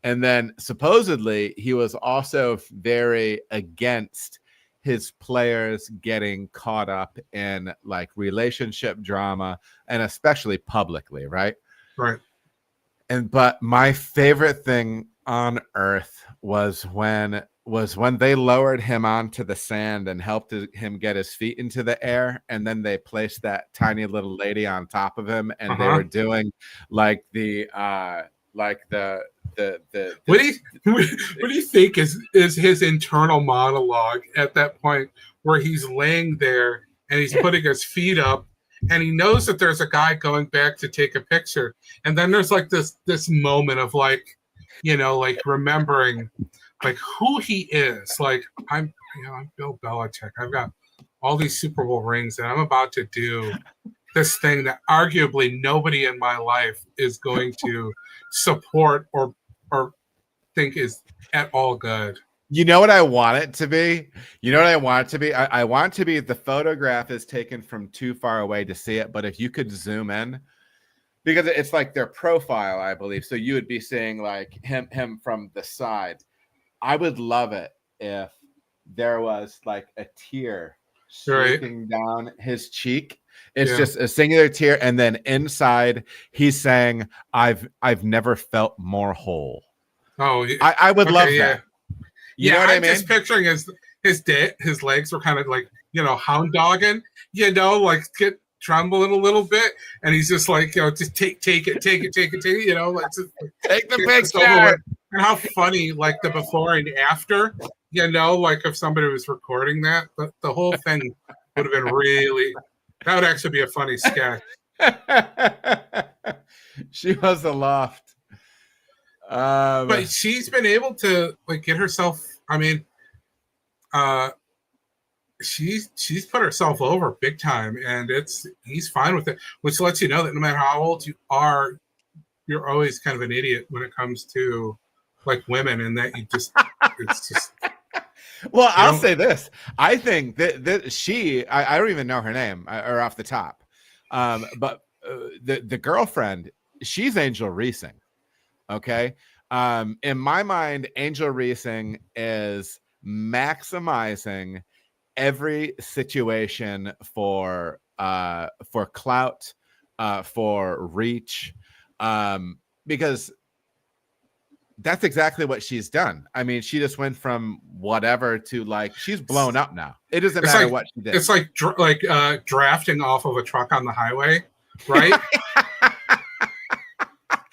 And then supposedly he was also very against his players getting caught up in like relationship drama, and especially publicly, right? Right. But my favorite thing on earth was when they lowered him onto the sand and helped him get his feet into the air, and then they placed that tiny little lady on top of him, and they were doing like the what do you think is his internal monologue at that point, where he's laying there and he's putting his feet up and he knows that there's a guy going back to take a picture, and then there's like this moment of like, you know, like remembering like who he is. Like, I'm Bill Belichick. I've got all these Super Bowl rings, and I'm about to do this thing that arguably nobody in my life is going to support or think is at all good. You know what I want it to be? I want it to be the photograph is taken from too far away to see it, but if you could zoom in, because it's like their profile, I believe. So you would be seeing like him from the side. I would love it if there was like a tear streaking down his cheek. It's just a singular tear, and then inside he's saying, "I've never felt more whole." Oh, I would love that. You know what I mean? Just picturing his legs were kind of like, you know, hound dogging, you know, like trembling a little bit, and he's just like, you know, just take it, you know, like just, take the picture. And how funny, like the before and after, you know, like if somebody was recording that, but the whole thing would have been really. That would actually be a funny sketch. She was aloft. But she's been able to like get herself. I mean, she's put herself over big time, and he's fine with it, which lets you know that no matter how old you are, you're always kind of an idiot when it comes to like women, and that it's just. Well, I'll say this. I think that she, I don't even know her name or off the top, but the girlfriend, she's Angel Reesing. Okay. In my mind, Angel Reesing is maximizing every situation for clout, for reach, because That's exactly what she's done. I mean, she just went from whatever to like she's blown up now. It doesn't It's matter like what she did. it's like drafting off of a truck on the highway, right?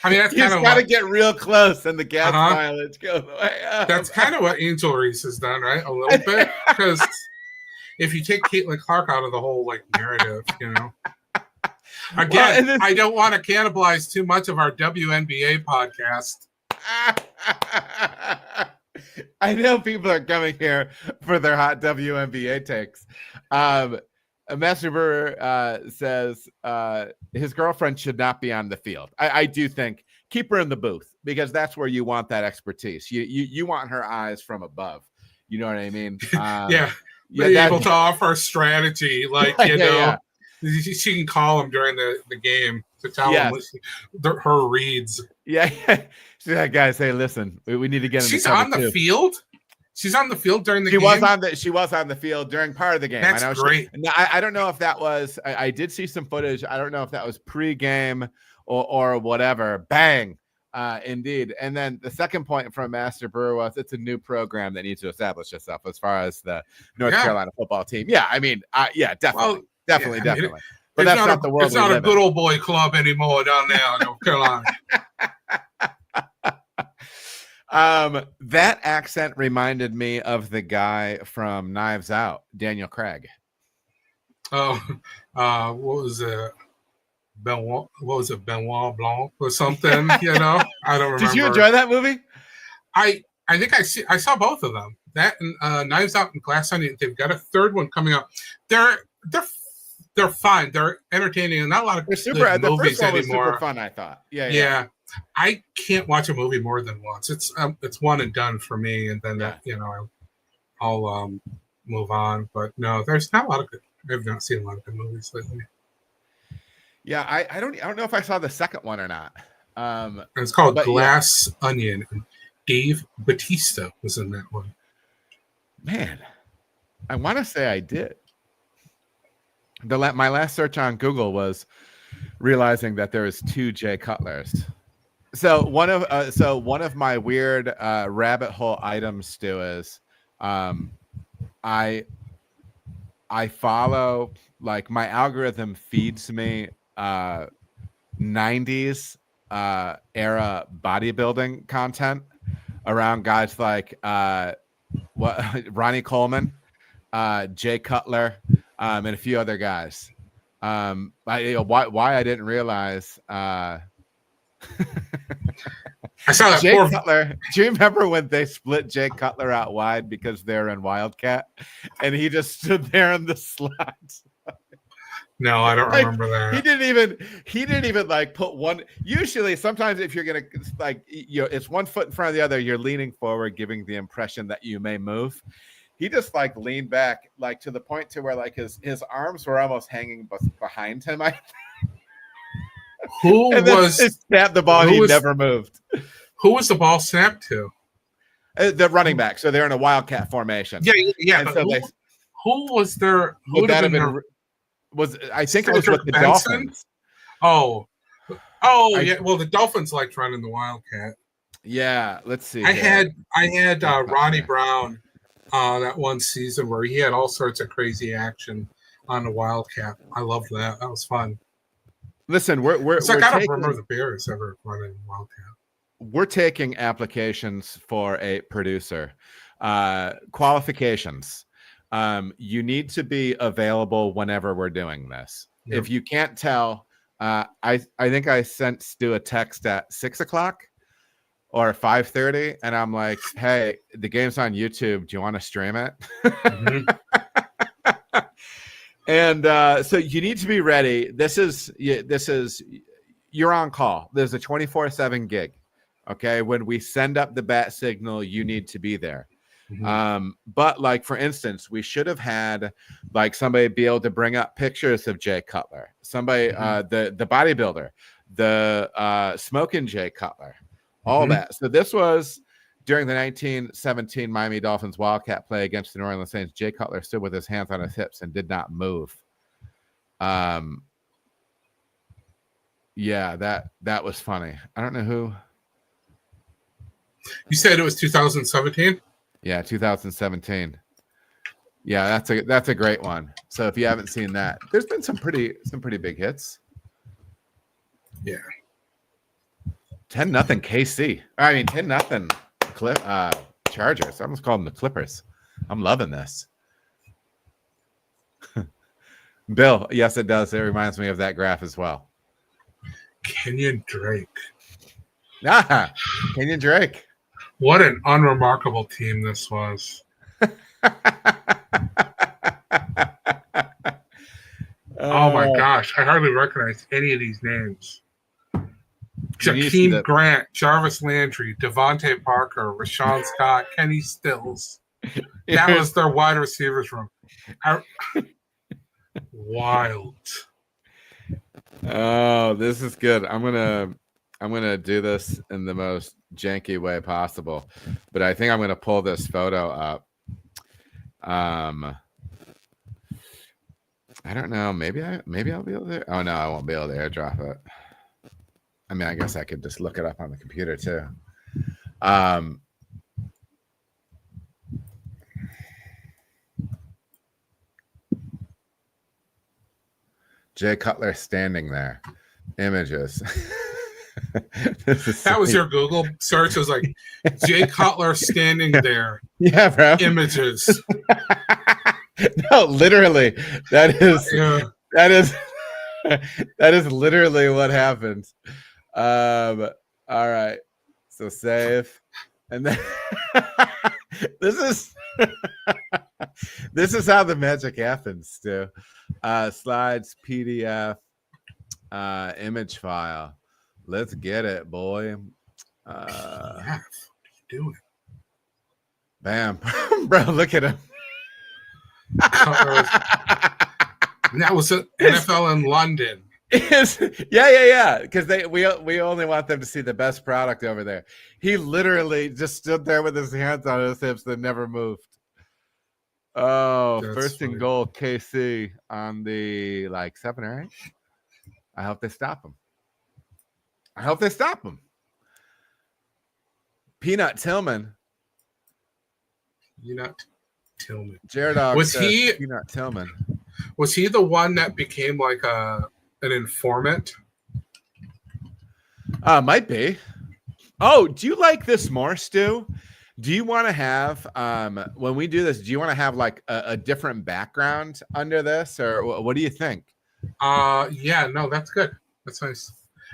I mean, that's He's kind of got to what. get real close, and the gas Uh-huh. mileage goes way up. That's kind of what Angel Reese has done, right? A little bit, because if you take Caitlin Clark out of the whole like narrative, you know. Again, I don't want to cannibalize too much of our WNBA podcast. I know people are coming here for their hot WNBA takes. Master Brewer says his girlfriend should not be on the field. I do think keep her in the booth because that's where you want that expertise. You want her eyes from above. You know what I mean? Yeah, able to offer strategy, like you know, she can call him during the game to tell him her reads. Yeah, so that guy say, "Listen, we need to get." She's on the field. She's on the field during the game. She was on the field during part of the game. That's great. I don't know if that was. I did see some footage. I don't know if that was pre-game or whatever. Bang, indeed. And then the second point from Master Brewer was it's a new program that needs to establish itself as far as the North Carolina football team. Yeah, I mean, definitely, definitely. But that's not the world. It's not a good old boy club anymore down there in North Carolina. That accent reminded me of the guy from Knives Out, Daniel Craig. Oh, what was it? Benoit? What was it? Benoit Blanc or something? You know, I don't remember. Did you enjoy that movie? I think I saw both of them. That and Knives Out and Glass Onion. They've got a third one coming up. They're fine. They're entertaining, and not a lot of they're super. The movies first one was anymore. super fun. I thought. Yeah. I can't watch a movie more than once. It's one and done for me, and then I'll move on. But no, there's not a lot of good. I've not seen a lot of good movies lately. Yeah, I don't know if I saw the second one or not. It's called Glass Onion. And Dave Bautista was in that one. Man, I want to say I did. My last search on Google was realizing that there is 2 Jay Cutlers. So one of my weird rabbit hole items, Stu, is I follow, like, my algorithm feeds me 90s era bodybuilding content around guys like Ronnie Coleman, Jay Cutler, and a few other guys. Why I didn't realize I saw that Jay Cutler. Do you remember when they split Jay Cutler out wide because they're in Wildcat and he just stood there in the slots? No, I don't remember that. He didn't even like put one. Usually, sometimes if you're gonna it's one foot in front of the other, you're leaning forward, giving the impression that you may move. He just like leaned back, like to the point to where like his arms were almost hanging behind him. Who was snapped the ball? He never moved. Who was the ball snapped to? The running back. So they're in a Wildcat formation. Yeah. And so who was there? Who would have been? I think it was with the Dolphins. Oh, yeah. Well, the Dolphins liked running the Wildcat. Yeah, let's see. I had Ronnie Brown that one season where he had all sorts of crazy action on the Wildcat. I loved that. That was fun. Listen, we're I don't remember the Bears ever running Wildcat. We're taking applications for a producer. Qualifications. You need to be available whenever we're doing this. Yep. If you can't tell, I think I sent Stu a text at 6:00 or 5:30, and I'm like, "Hey, the game's on YouTube. Do you want to stream it?" Mm-hmm. And so you need to be ready. This is you're on call. There's a 24/7 gig. Okay, when we send up the bat signal, you need to be there. Mm-hmm. But like, for instance, we should have had like somebody be able to bring up pictures of Jay Cutler, somebody, the bodybuilder, the smoking Jay Cutler, all that. So this was during the 1917 Miami Dolphins Wildcat play against the New Orleans Saints. Jay Cutler stood with his hands on his hips and did not move. Yeah, that was funny. I don't know who. You said it was 2017? Yeah, 2017. Yeah, that's a great one. So if you haven't seen that, there's been some pretty big hits. Yeah. 10-0 KC. I mean 10-0 Chargers. I almost called them the Clippers. I'm loving this. Bill, yes, it does. It reminds me of that graph as well. Kenyon Drake. Ah, Kenyon Drake. What an unremarkable team this was. Oh my gosh, I hardly recognize any of these names. Jakeem Grant, Jarvis Landry, Devontae Parker, Rashawn Scott, Kenny Stills. That was their wide receivers room. Wild. Oh, this is good. I'm gonna do this in the most janky way possible, but I think I'm gonna pull this photo up. I don't know. Maybe I'll be able to. Oh no, I won't be able to airdrop it. I mean, I guess I could just look it up on the computer too. Jay Cutler standing there. Images. That was your Google search. It was like Jay Cutler standing there. Yeah, bro. Images. No, literally. That is literally what happened. All right. So save. And then this is how the magic happens, Stu. Slides, PDF, image file. Let's get it, boy. What are you doing? Bam. Bro, look at him. And that was NFL in London. Yeah. Because we only want them to see the best product over there. He literally just stood there with his hands on his hips and never moved. Oh, that's first funny. And goal, KC on the 7 or 8. I hope they stop him. Peanut Tillman. Jared was he Peanut Tillman? Was he the one that became like an informant? Might be. Oh, do you like this more, Stu? Do you want to have when we do this? Do you want to have like a different background under this, or what do you think? Yeah, no, that's good. That's nice.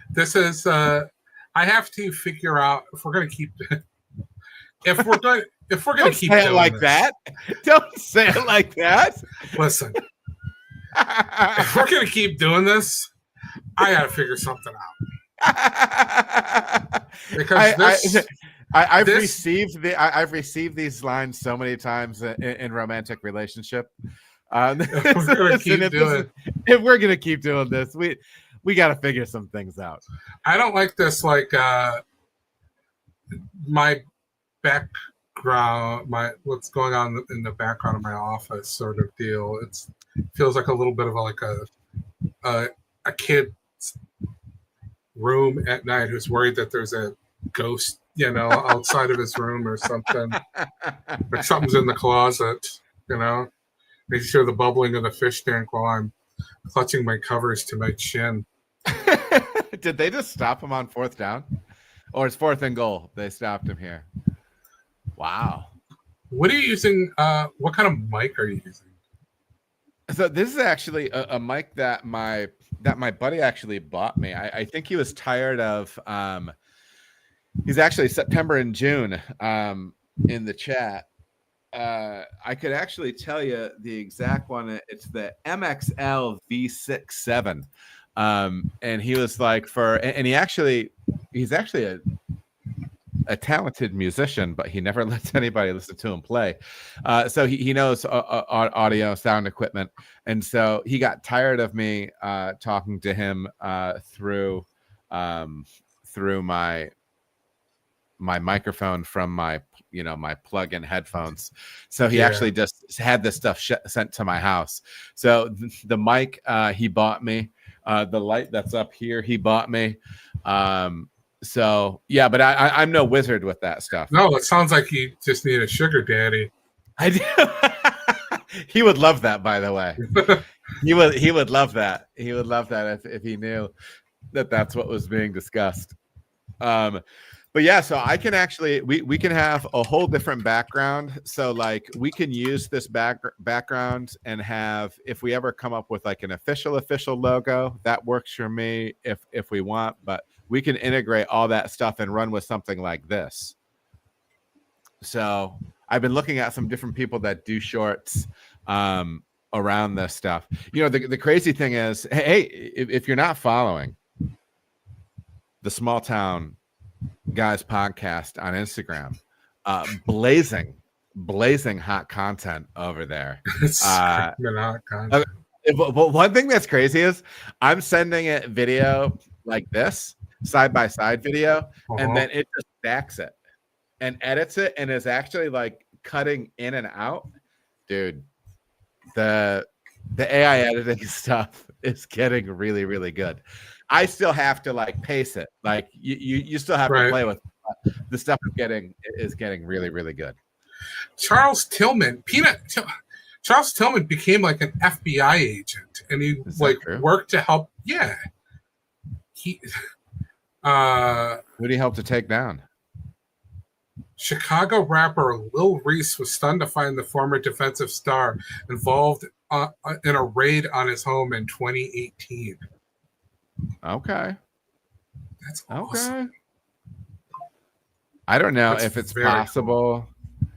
This is. I have to figure out if we're going to keep. If we're going to keep say it like that, don't say it like that. Listen, if we're going to keep doing this, I got to figure something out. Because I've received these lines so many times in romantic relationship. If we're gonna keep doing this, we got to figure some things out. I don't like this, my background, what's going on in the background of my office sort of deal. It feels like a little bit of a kid's room at night who's worried that there's a ghost, outside of his room or something. Like something's in the closet, making sure the bubbling of the fish tank while I'm clutching my covers to my chin. Did they just stop him on 4th down? Or it's 4th and goal? They stopped him here. Wow. What are you using? What kind of mic are you using? So this is actually a mic that my buddy actually bought me. I think he was tired of he's actually September and June in the chat. I could actually tell you the exact one. It's the MXL V67. And he was like he's actually a talented musician, but he never lets anybody listen to him play. So he knows audio, sound equipment. And so he got tired of me talking to him through my microphone from my plug-in headphones. So he actually just had this stuff sent to my house. So the mic he bought me, the light that's up here he bought me. So yeah, but I'm no wizard with that stuff. No, it sounds like you just need a sugar daddy. I do. He would love that, by the way. He would love that. He would love that if he knew that that's what was being discussed. But yeah, so I can actually we can have a whole different background. So like we can use this background and have, if we ever come up with like an official logo, that works for me if we want, but we can integrate all that stuff and run with something like this. So I've been looking at some different people that do shorts around this stuff. You know, the crazy thing is, hey, if you're not following the Small Town Guys podcast on Instagram, blazing hot content over there. Hot content. But one thing that's crazy is I'm sending it video like this, side by side video, and then it just stacks it and edits it and is actually like cutting in and out. Dude, the AI editing stuff is getting really, really good. I still have to like pace it. Like you still have to play with it. The stuff is getting really, really good. Charles Tillman became like an FBI agent, and he worked to help. Yeah, who did he help to take down? Chicago rapper Lil Reese was stunned to find the former defensive star involved in a raid on his home in 2018. Okay. That's awesome. Okay. I don't know if it's possible. Cool.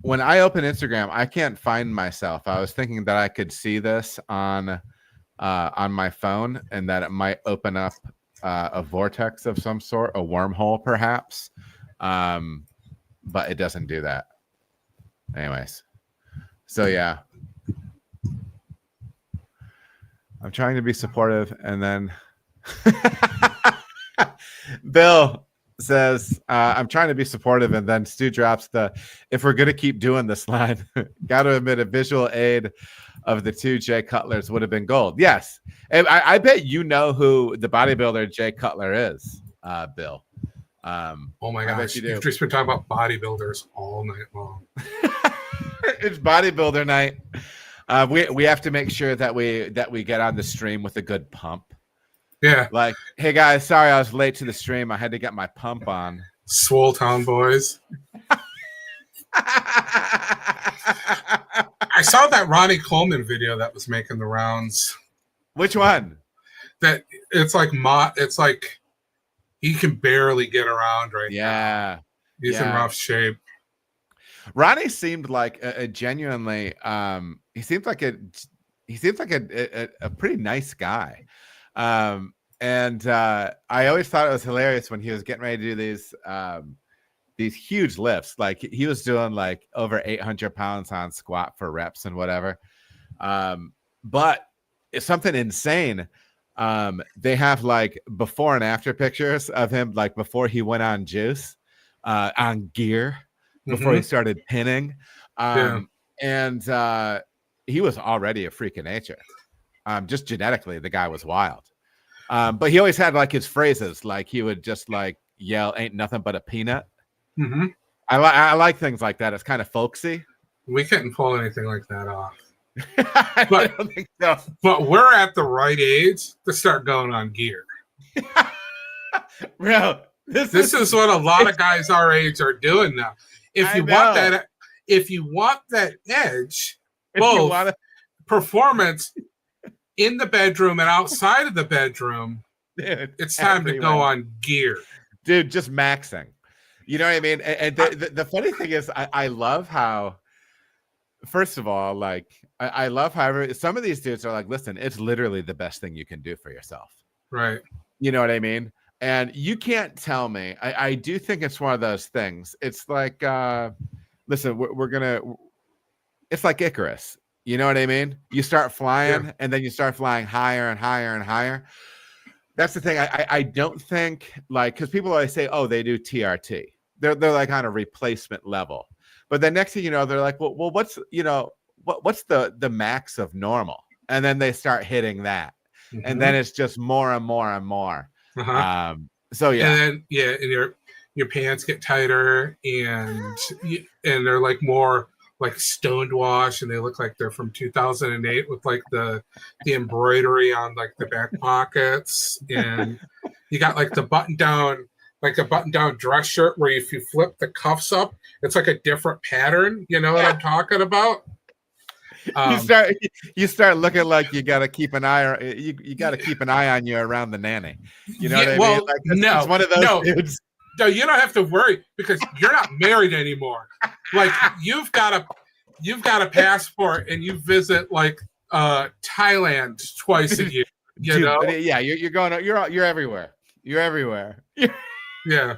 When I open Instagram, I can't find myself. I was thinking that I could see this on my phone and that it might open up a vortex of some sort, a wormhole perhaps. But it doesn't do that. Anyways. So yeah. I'm trying to be supportive, and then Bill says, I'm trying to be supportive, and then Stu drops the, if we're going to keep doing this line, got to admit a visual aid of the two Jay Cutlers would have been gold. Yes. And I bet you know who the bodybuilder Jay Cutler is, Bill. Oh my gosh, you've just been talking about bodybuilders all night long. It's bodybuilder night. We have to make sure that we get on the stream with a good pump. Yeah. Like, hey guys, sorry I was late to the stream. I had to get my pump on. Swole Town boys. I saw that Ronnie Coleman video that was making the rounds. Which one? That it's like he can barely get around right now. He's in rough shape. Ronnie seemed like a genuinely he seems like a pretty nice guy. And I always thought it was hilarious when he was getting ready to do these huge lifts. Like he was doing like over 800 pounds on squat for reps and whatever. But it's something insane. They have like before and after pictures of him, like before he went on juice, on gear, before he started pinning. And he was already a freak of nature. Just genetically, the guy was wild. But he always had like his phrases, like he would just like yell, "Ain't nothing but a peanut." Mm-hmm. I like things like that. It's kind of folksy. We couldn't pull anything like that off. I don't think so. But we're at the right age to start going on gear. Bro, this is what a lot of guys our age are doing now. If you want that edge, both performance in the bedroom and outside of the bedroom, dude, it's time to go on gear. Dude, just maxing. You know what I mean? And the funny thing is, I love how, first of all, like, I love how some of these dudes are like, listen, it's literally the best thing you can do for yourself. Right. You know what I mean? And you can't tell me. I do think it's one of those things. It's like, listen, it's like Icarus. You know what I mean? You start flying and then you start flying higher and higher and higher. That's the thing. I don't think, like, because people always say, oh, they do TRT. They're like on a replacement level. But then next thing you know, they're like, well, what's the max of normal? And then they start hitting that. Mm-hmm. And then it's just more and more and more. Uh-huh. So yeah, and then and your pants get tighter, and they're like more like stoned wash, and they look like they're from 2008 with like the embroidery on like the back pockets, and you got like the button down, like a button down dress shirt where if you flip the cuffs up, it's like a different pattern. You know what I'm talking about? you start looking like you got to keep an eye. You got to keep an eye on you around the nanny. You know what I mean? Well, Like it's one of those dudes. No, you don't have to worry because you're not married anymore. Like you've got a passport and you visit like Thailand twice a year. You know? Yeah, you're going. You're everywhere. You're everywhere. Yeah,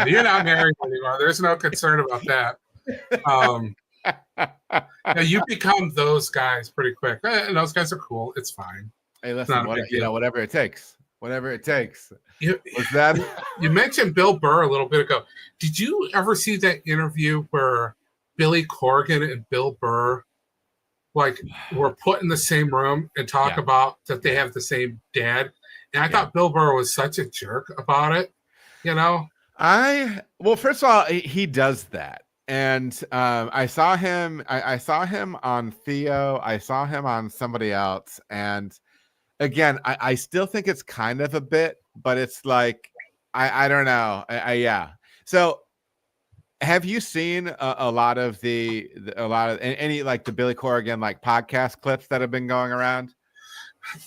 you're not married anymore. There's no concern about that. Now you become those guys pretty quick, and those guys are cool. It's fine. Hey, listen, whatever it takes. Whatever it takes. Was that you mentioned Bill Burr a little bit ago? Did you ever see that interview where Billy Corgan and Bill Burr like were put in the same room and talk about that they have the same dad? And I thought Bill Burr was such a jerk about it. You know, well, first of all, he does that. And I saw him. I saw him on Theo. I saw him on somebody else. And again, I still think it's kind of a bit, but it's like I don't know. Yeah. So, have you seen a lot of any like the Billy Corgan like podcast clips that have been going around?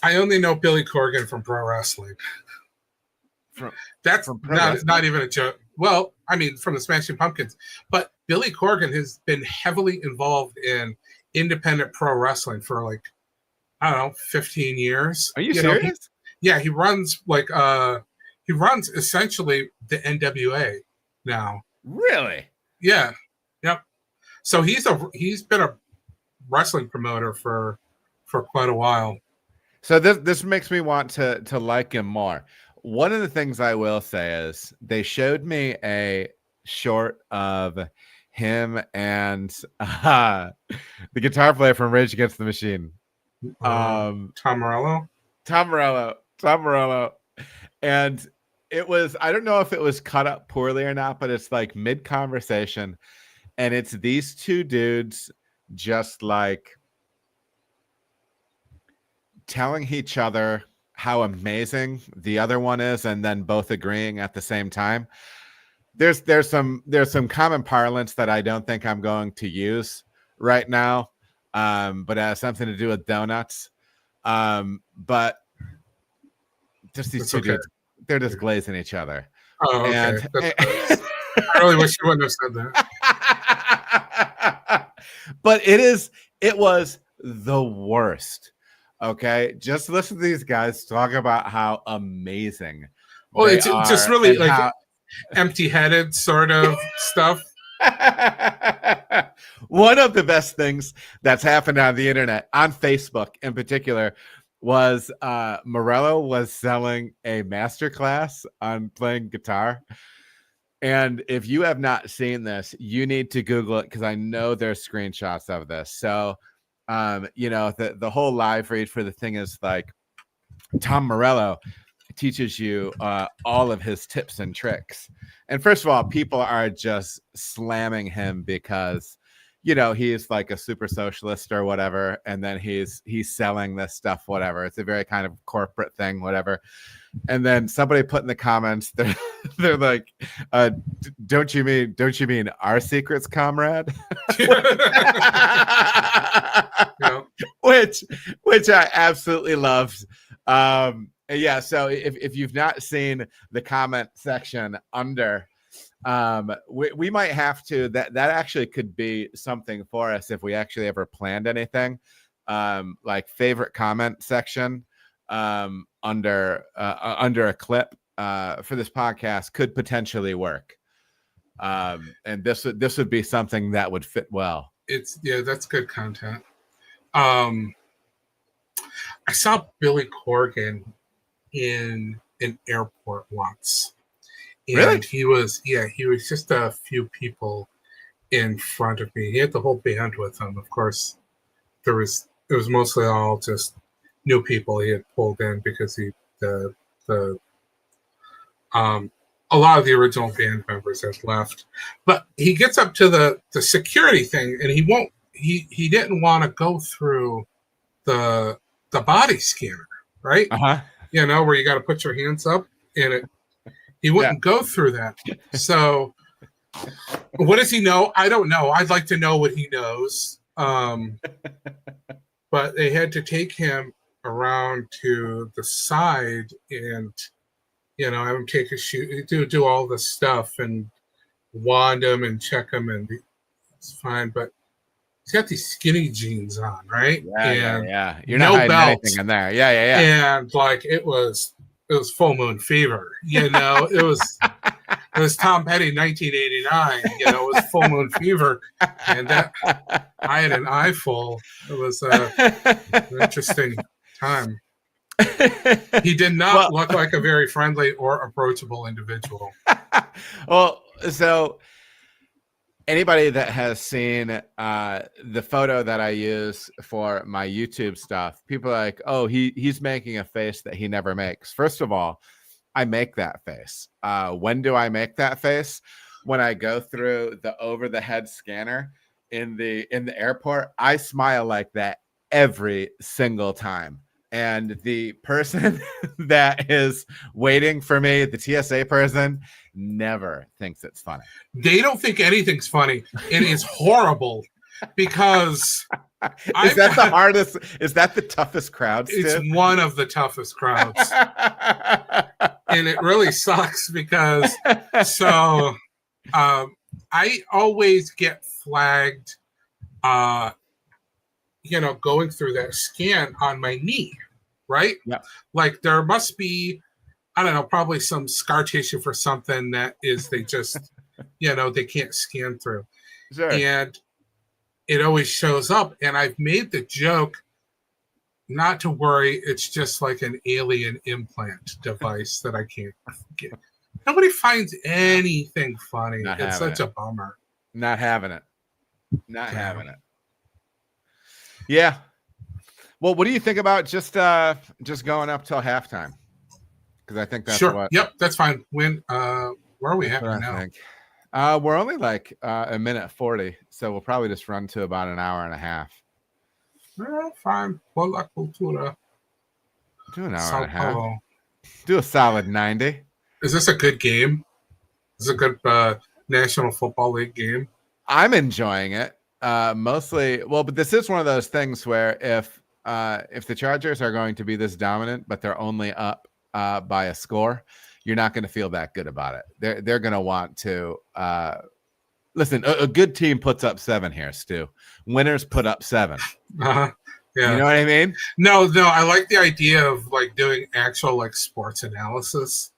I only know Billy Corgan from pro wrestling. That's not even a joke. Well, I mean, from the Smashing Pumpkins, but Billy Corgan has been heavily involved in independent pro wrestling for like, I don't know, 15 years. Are you serious? He runs essentially the NWA now. Really? Yeah. Yep. So he's been a wrestling promoter for quite a while. So this makes me want to like him more. One of the things I will say is they showed me a short of him and the guitar player from Rage Against the Machine. Tom Morello. And it was, I don't know if it was cut up poorly or not, but it's like mid-conversation. And it's these two dudes just like telling each other how amazing the other one is, and then both agreeing at the same time. There's some common parlance that I don't think I'm going to use right now, but it has something to do with donuts. But just these two dudes, they're just glazing each other. Oh, okay. And, I really wish you wouldn't have said that. But it was the worst. Okay, just listen to these guys talk about how amazing. Well, it's just really like empty-headed sort of stuff. One of the best things that's happened on the internet, on Facebook in particular, was Morello was selling a masterclass on playing guitar. And if you have not seen this, you need to Google it because I know there's screenshots of this. So the whole live read for the thing is like Tom Morello teaches you all of his tips and tricks. And first of all, people are just slamming him because, he's like a super socialist or whatever. And then he's selling this stuff, whatever. It's a very kind of corporate thing, whatever. And then somebody put in the comments, they're like, don't you mean our secrets, comrade? Which I absolutely loved. Yeah, so if you've not seen the comment section under, we might have to, that actually could be something for us if we actually ever planned anything, like favorite comment section under a clip for this podcast could potentially work. And this would be something that would fit well. That's good content. I saw Billy Corgan in an airport once. And really? He was just a few people in front of me. He had the whole band with him. Of course, it was mostly all just new people he had pulled in because the A lot of the original band members have left, but he gets up to the security thing, and he didn't want to go through the body scanner, right? Uh-huh. Where you got to put your hands up, and he wouldn't go through that. So what does he know? I don't know. I'd like to know what he knows. But they had to take him around to the side and, have him take a shoot, do all the stuff and wand him and check him, and it's fine. But he's got these skinny jeans on, right? Yeah. You're not hiding anything in there. Yeah. And like it was full moon fever. It was Tom Petty 1989. It was full moon fever, and that I had an eye full. It was an interesting time. He did not look like a very friendly or approachable individual. Well, so anybody that has seen the photo that I use for my YouTube stuff, people are like, oh, he's making a face that he never makes. First of all, I make that face. When do I make that face? When I go through the over the head scanner in the airport, I smile like that every single time. And the person that is waiting for me, the TSA person, never thinks it's funny. They don't think anything's funny. It is horrible because is that the hardest? Is that the toughest crowd? It's one of the toughest crowds. And it really sucks because I always get flagged going through that scan on my knee, right? Yeah. Like there must be, I don't know, probably some scar tissue for something that is they just, they can't scan through. Sure. And it always shows up. And I've made the joke not to worry. It's just like an alien implant device that I can't get. Nobody finds anything funny. It's such a bummer. Not having it. Having it. Yeah. Well, what do you think about just going up till halftime? Because I think that's sure. Yep, that's fine. When where are we at now? Think. We're only like a minute 40, so we'll probably just run to about an hour and a half. Fine. Buon cultura. Do an hour and a half. Do a solid 90. Is this a good game? Is it a good National Football League game? I'm enjoying it. Mostly, but this is one of those things where if the Chargers are going to be this dominant, but they're only up by a score, you're not going to feel that good about it. They're going to want to listen. A good team puts up 7 here, Stu. Winners put up 7. Yeah. You know what I mean? No. I like the idea of like doing actual like sports analysis.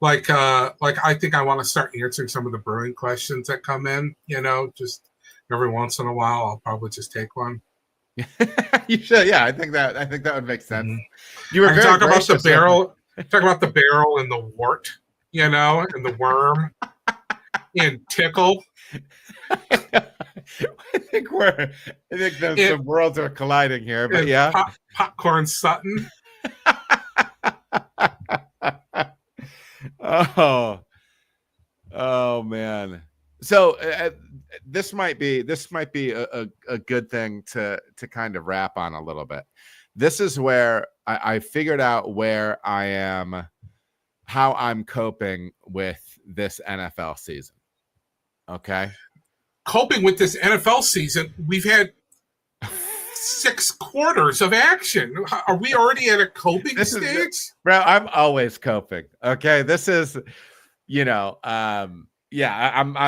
Like I think I want to start answering some of the brewing questions that come in. Just every once in a while, I'll probably just take one. You should, yeah. I think that would make sense. Mm-hmm. You were talk about the barrel. Talk about the barrel and the wart, and the worm, and tickle. I think the worlds are colliding here, but yeah. Popcorn Sutton. Oh man. So this might be a good thing to kind of wrap on a little bit. This is where I figured out where I am, how I'm coping with this NFL season. Okay. Coping with this NFL season, we've had 6 quarters of action. Are we already at a coping stage? Bro, I'm always coping. Okay. This is, I'm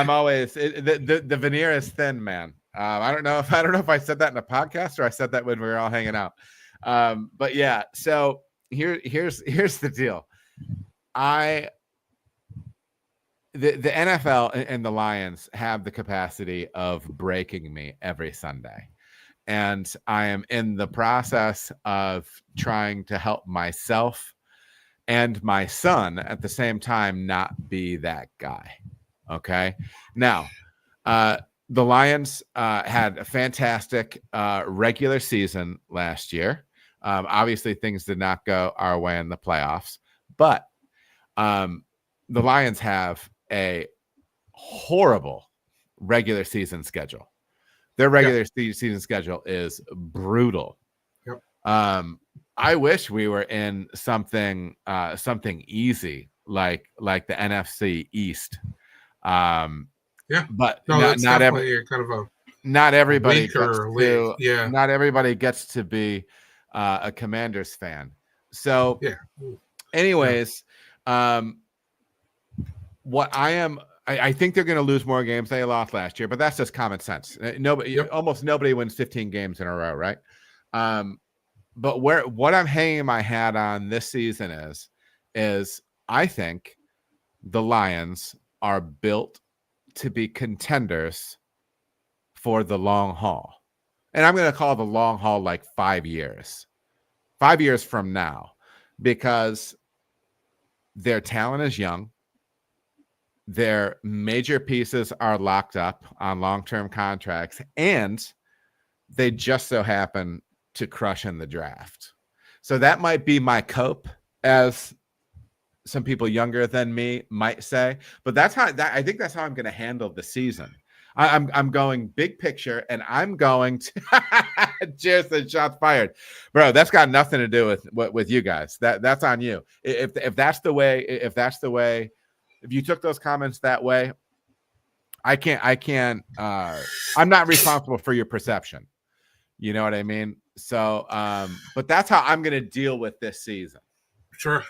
always the veneer is thin, man. I don't know if I said that in a podcast or I said that when we were all hanging out. But yeah, so here's the deal. The NFL and the Lions have the capacity of breaking me every Sunday. And I am in the process of trying to help myself and my son at the same time not be that guy. Okay. Now, the Lions had a fantastic regular season last year. Obviously, things did not go our way in the playoffs, but the Lions have a horrible regular season schedule. Their regular season schedule is brutal. Yep. I wish we were in something easy like the NFC East. But no, not everybody not everybody gets to be a Commanders fan. So anyways, what I think they're going to lose more games. They lost last year, but that's just common sense. Almost nobody wins 15 games in a row, right? But what I'm hanging my hat on this season is I think the Lions are built to be contenders for the long haul. And I'm going to call the long haul like 5 years. 5 years from now, because their talent is young. Their major pieces are locked up on long-term contracts, and they just so happen to crush in the draft. So that might be my cope, as some people younger than me might say. But I think that's how I'm going to handle the season. I'm going big picture, and I'm going to just the shots fired, bro. That's got nothing to do with you guys. That's on you. If that's the way, if you took those comments that way, I can't. I'm not responsible for your perception. You know what I mean? So, but that's how I'm going to deal with this season. Sure.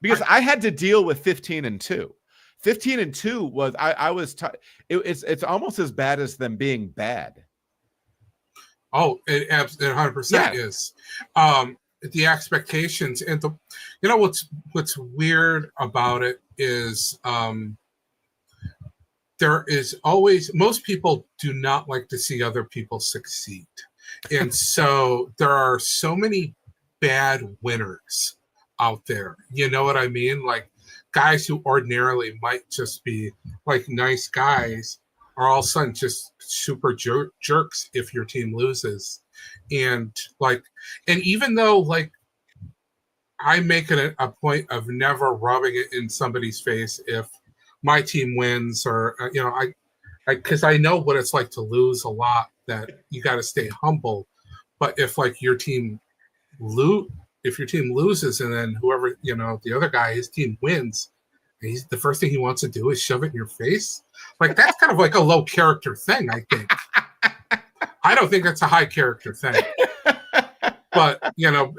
Because I had to deal with 15-2. 15-2 was it's almost as bad as them being bad. Oh, it 100% is. The expectations and what's weird about it is there is always, most people do not like to see other people succeed. And so there are so many bad winners out there. You know what I mean? Like guys who ordinarily might just be like nice guys are all of a sudden just super jerks if your team loses. And even though like I make it a point of never rubbing it in somebody's face if my team wins, or because I know what it's like to lose a lot, that you got to stay humble. But if like your team loses and then whoever, the other guy, his team wins, the first thing he wants to do is shove it in your face. Like that's kind of like a low character thing, I think. I don't think that's a high character thing. But,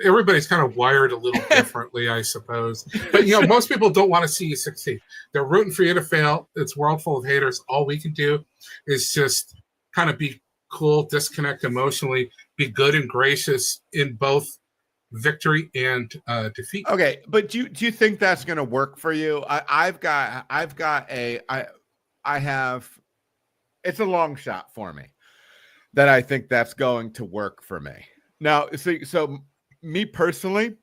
everybody's kind of wired a little differently, I suppose. But, most people don't want to see you succeed. They're rooting for you to fail. It's a world full of haters. All we can do is just kind of be cool, disconnect emotionally, be good and gracious in both victory and defeat. Okay, but do you think that's going to work for you? It's a long shot for me that I think that's going to work for me. Now, so me personally,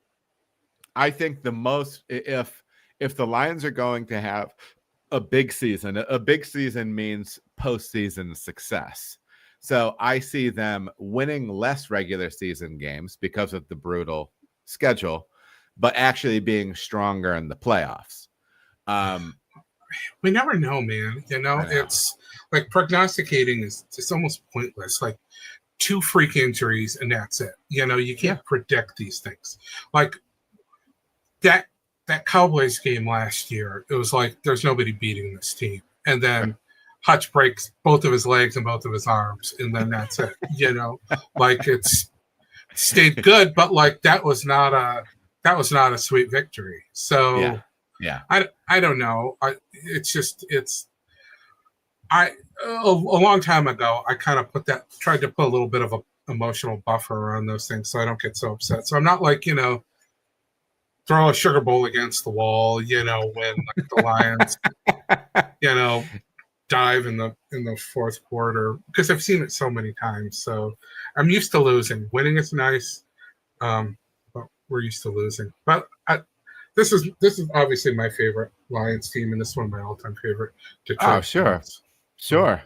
I think if the Lions are going to have a big season means postseason success. So I see them winning less regular season games because of the brutal schedule, but actually being stronger in the playoffs. We never know, man. It's like prognosticating is just almost pointless. Like 2 freak injuries and that's it. You can't predict these things. Like that Cowboys game last year, it was like there's nobody beating this team. And then Hutch breaks both of his legs and both of his arms, and then that's it. Like it's stayed good, but like that was not a sweet victory. So I don't know. A long time ago, I kind of tried to put a little bit of an emotional buffer around those things so I don't get so upset. So I'm not like, throw a sugar bowl against the wall, when like the Lions, dive in the fourth quarter, because I've seen it so many times. So I'm used to losing. Winning is nice, but we're used to losing. But this is obviously my favorite Lions team, and this is one of my all-time favorite. Detroit teams. Sure.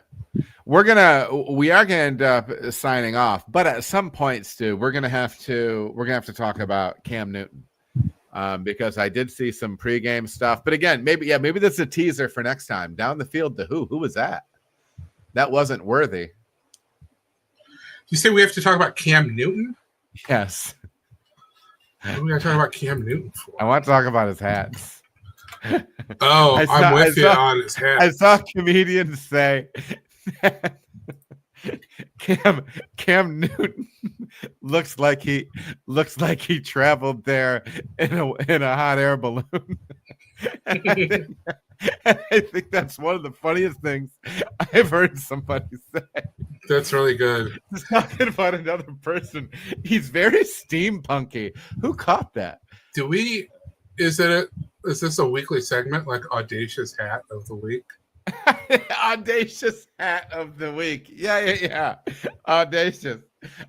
We are gonna end up signing off, but at some point, Stu, we're gonna have to talk about Cam Newton. because I did see some pregame stuff. But again, maybe this is a teaser for next time. Down the field to who? Who was that? That wasn't Worthy. You say we have to talk about Cam Newton? Yes. What are we going to talk about Cam Newton for? I want to talk about his hats. Oh, I'm with you on his hat. I saw comedians say Cam Newton looks like he traveled there in a hot air balloon. I think that's one of the funniest things I've heard somebody say. That's really good. Just talking about another person. He's very steampunky. Who caught that? Is this a weekly segment like Audacious Hat of the Week? Audacious Hat of the Week. Yeah. Audacious.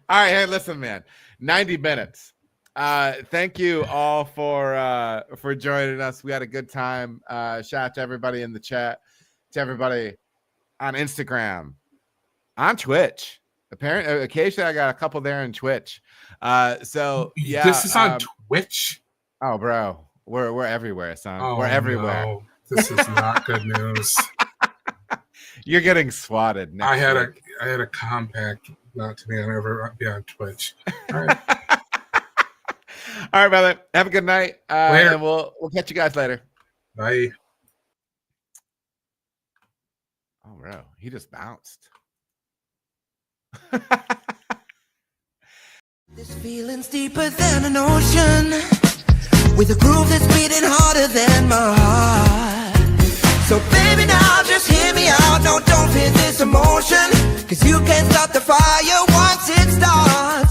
All right, hey, listen, man. 90 minutes. Thank you all for joining us. We had a good time. Shout out to everybody in the chat, to everybody on Instagram, on Twitch. Apparently, occasionally I got a couple there on Twitch. So yeah, this is on Twitch. Oh, bro, we're everywhere, son. Oh, we're everywhere. No. This is not good news. You're getting swatted. I had a compact not to be on Twitch. All right. All right, brother. Have a good night. Later. And we'll catch you guys later. Bye. Oh, bro, he just bounced. This feeling's deeper than an ocean, with a groove that's beating harder than my heart. So baby, now just hear me out. No, don't fear this emotion, 'cause you can't stop the fire once it starts.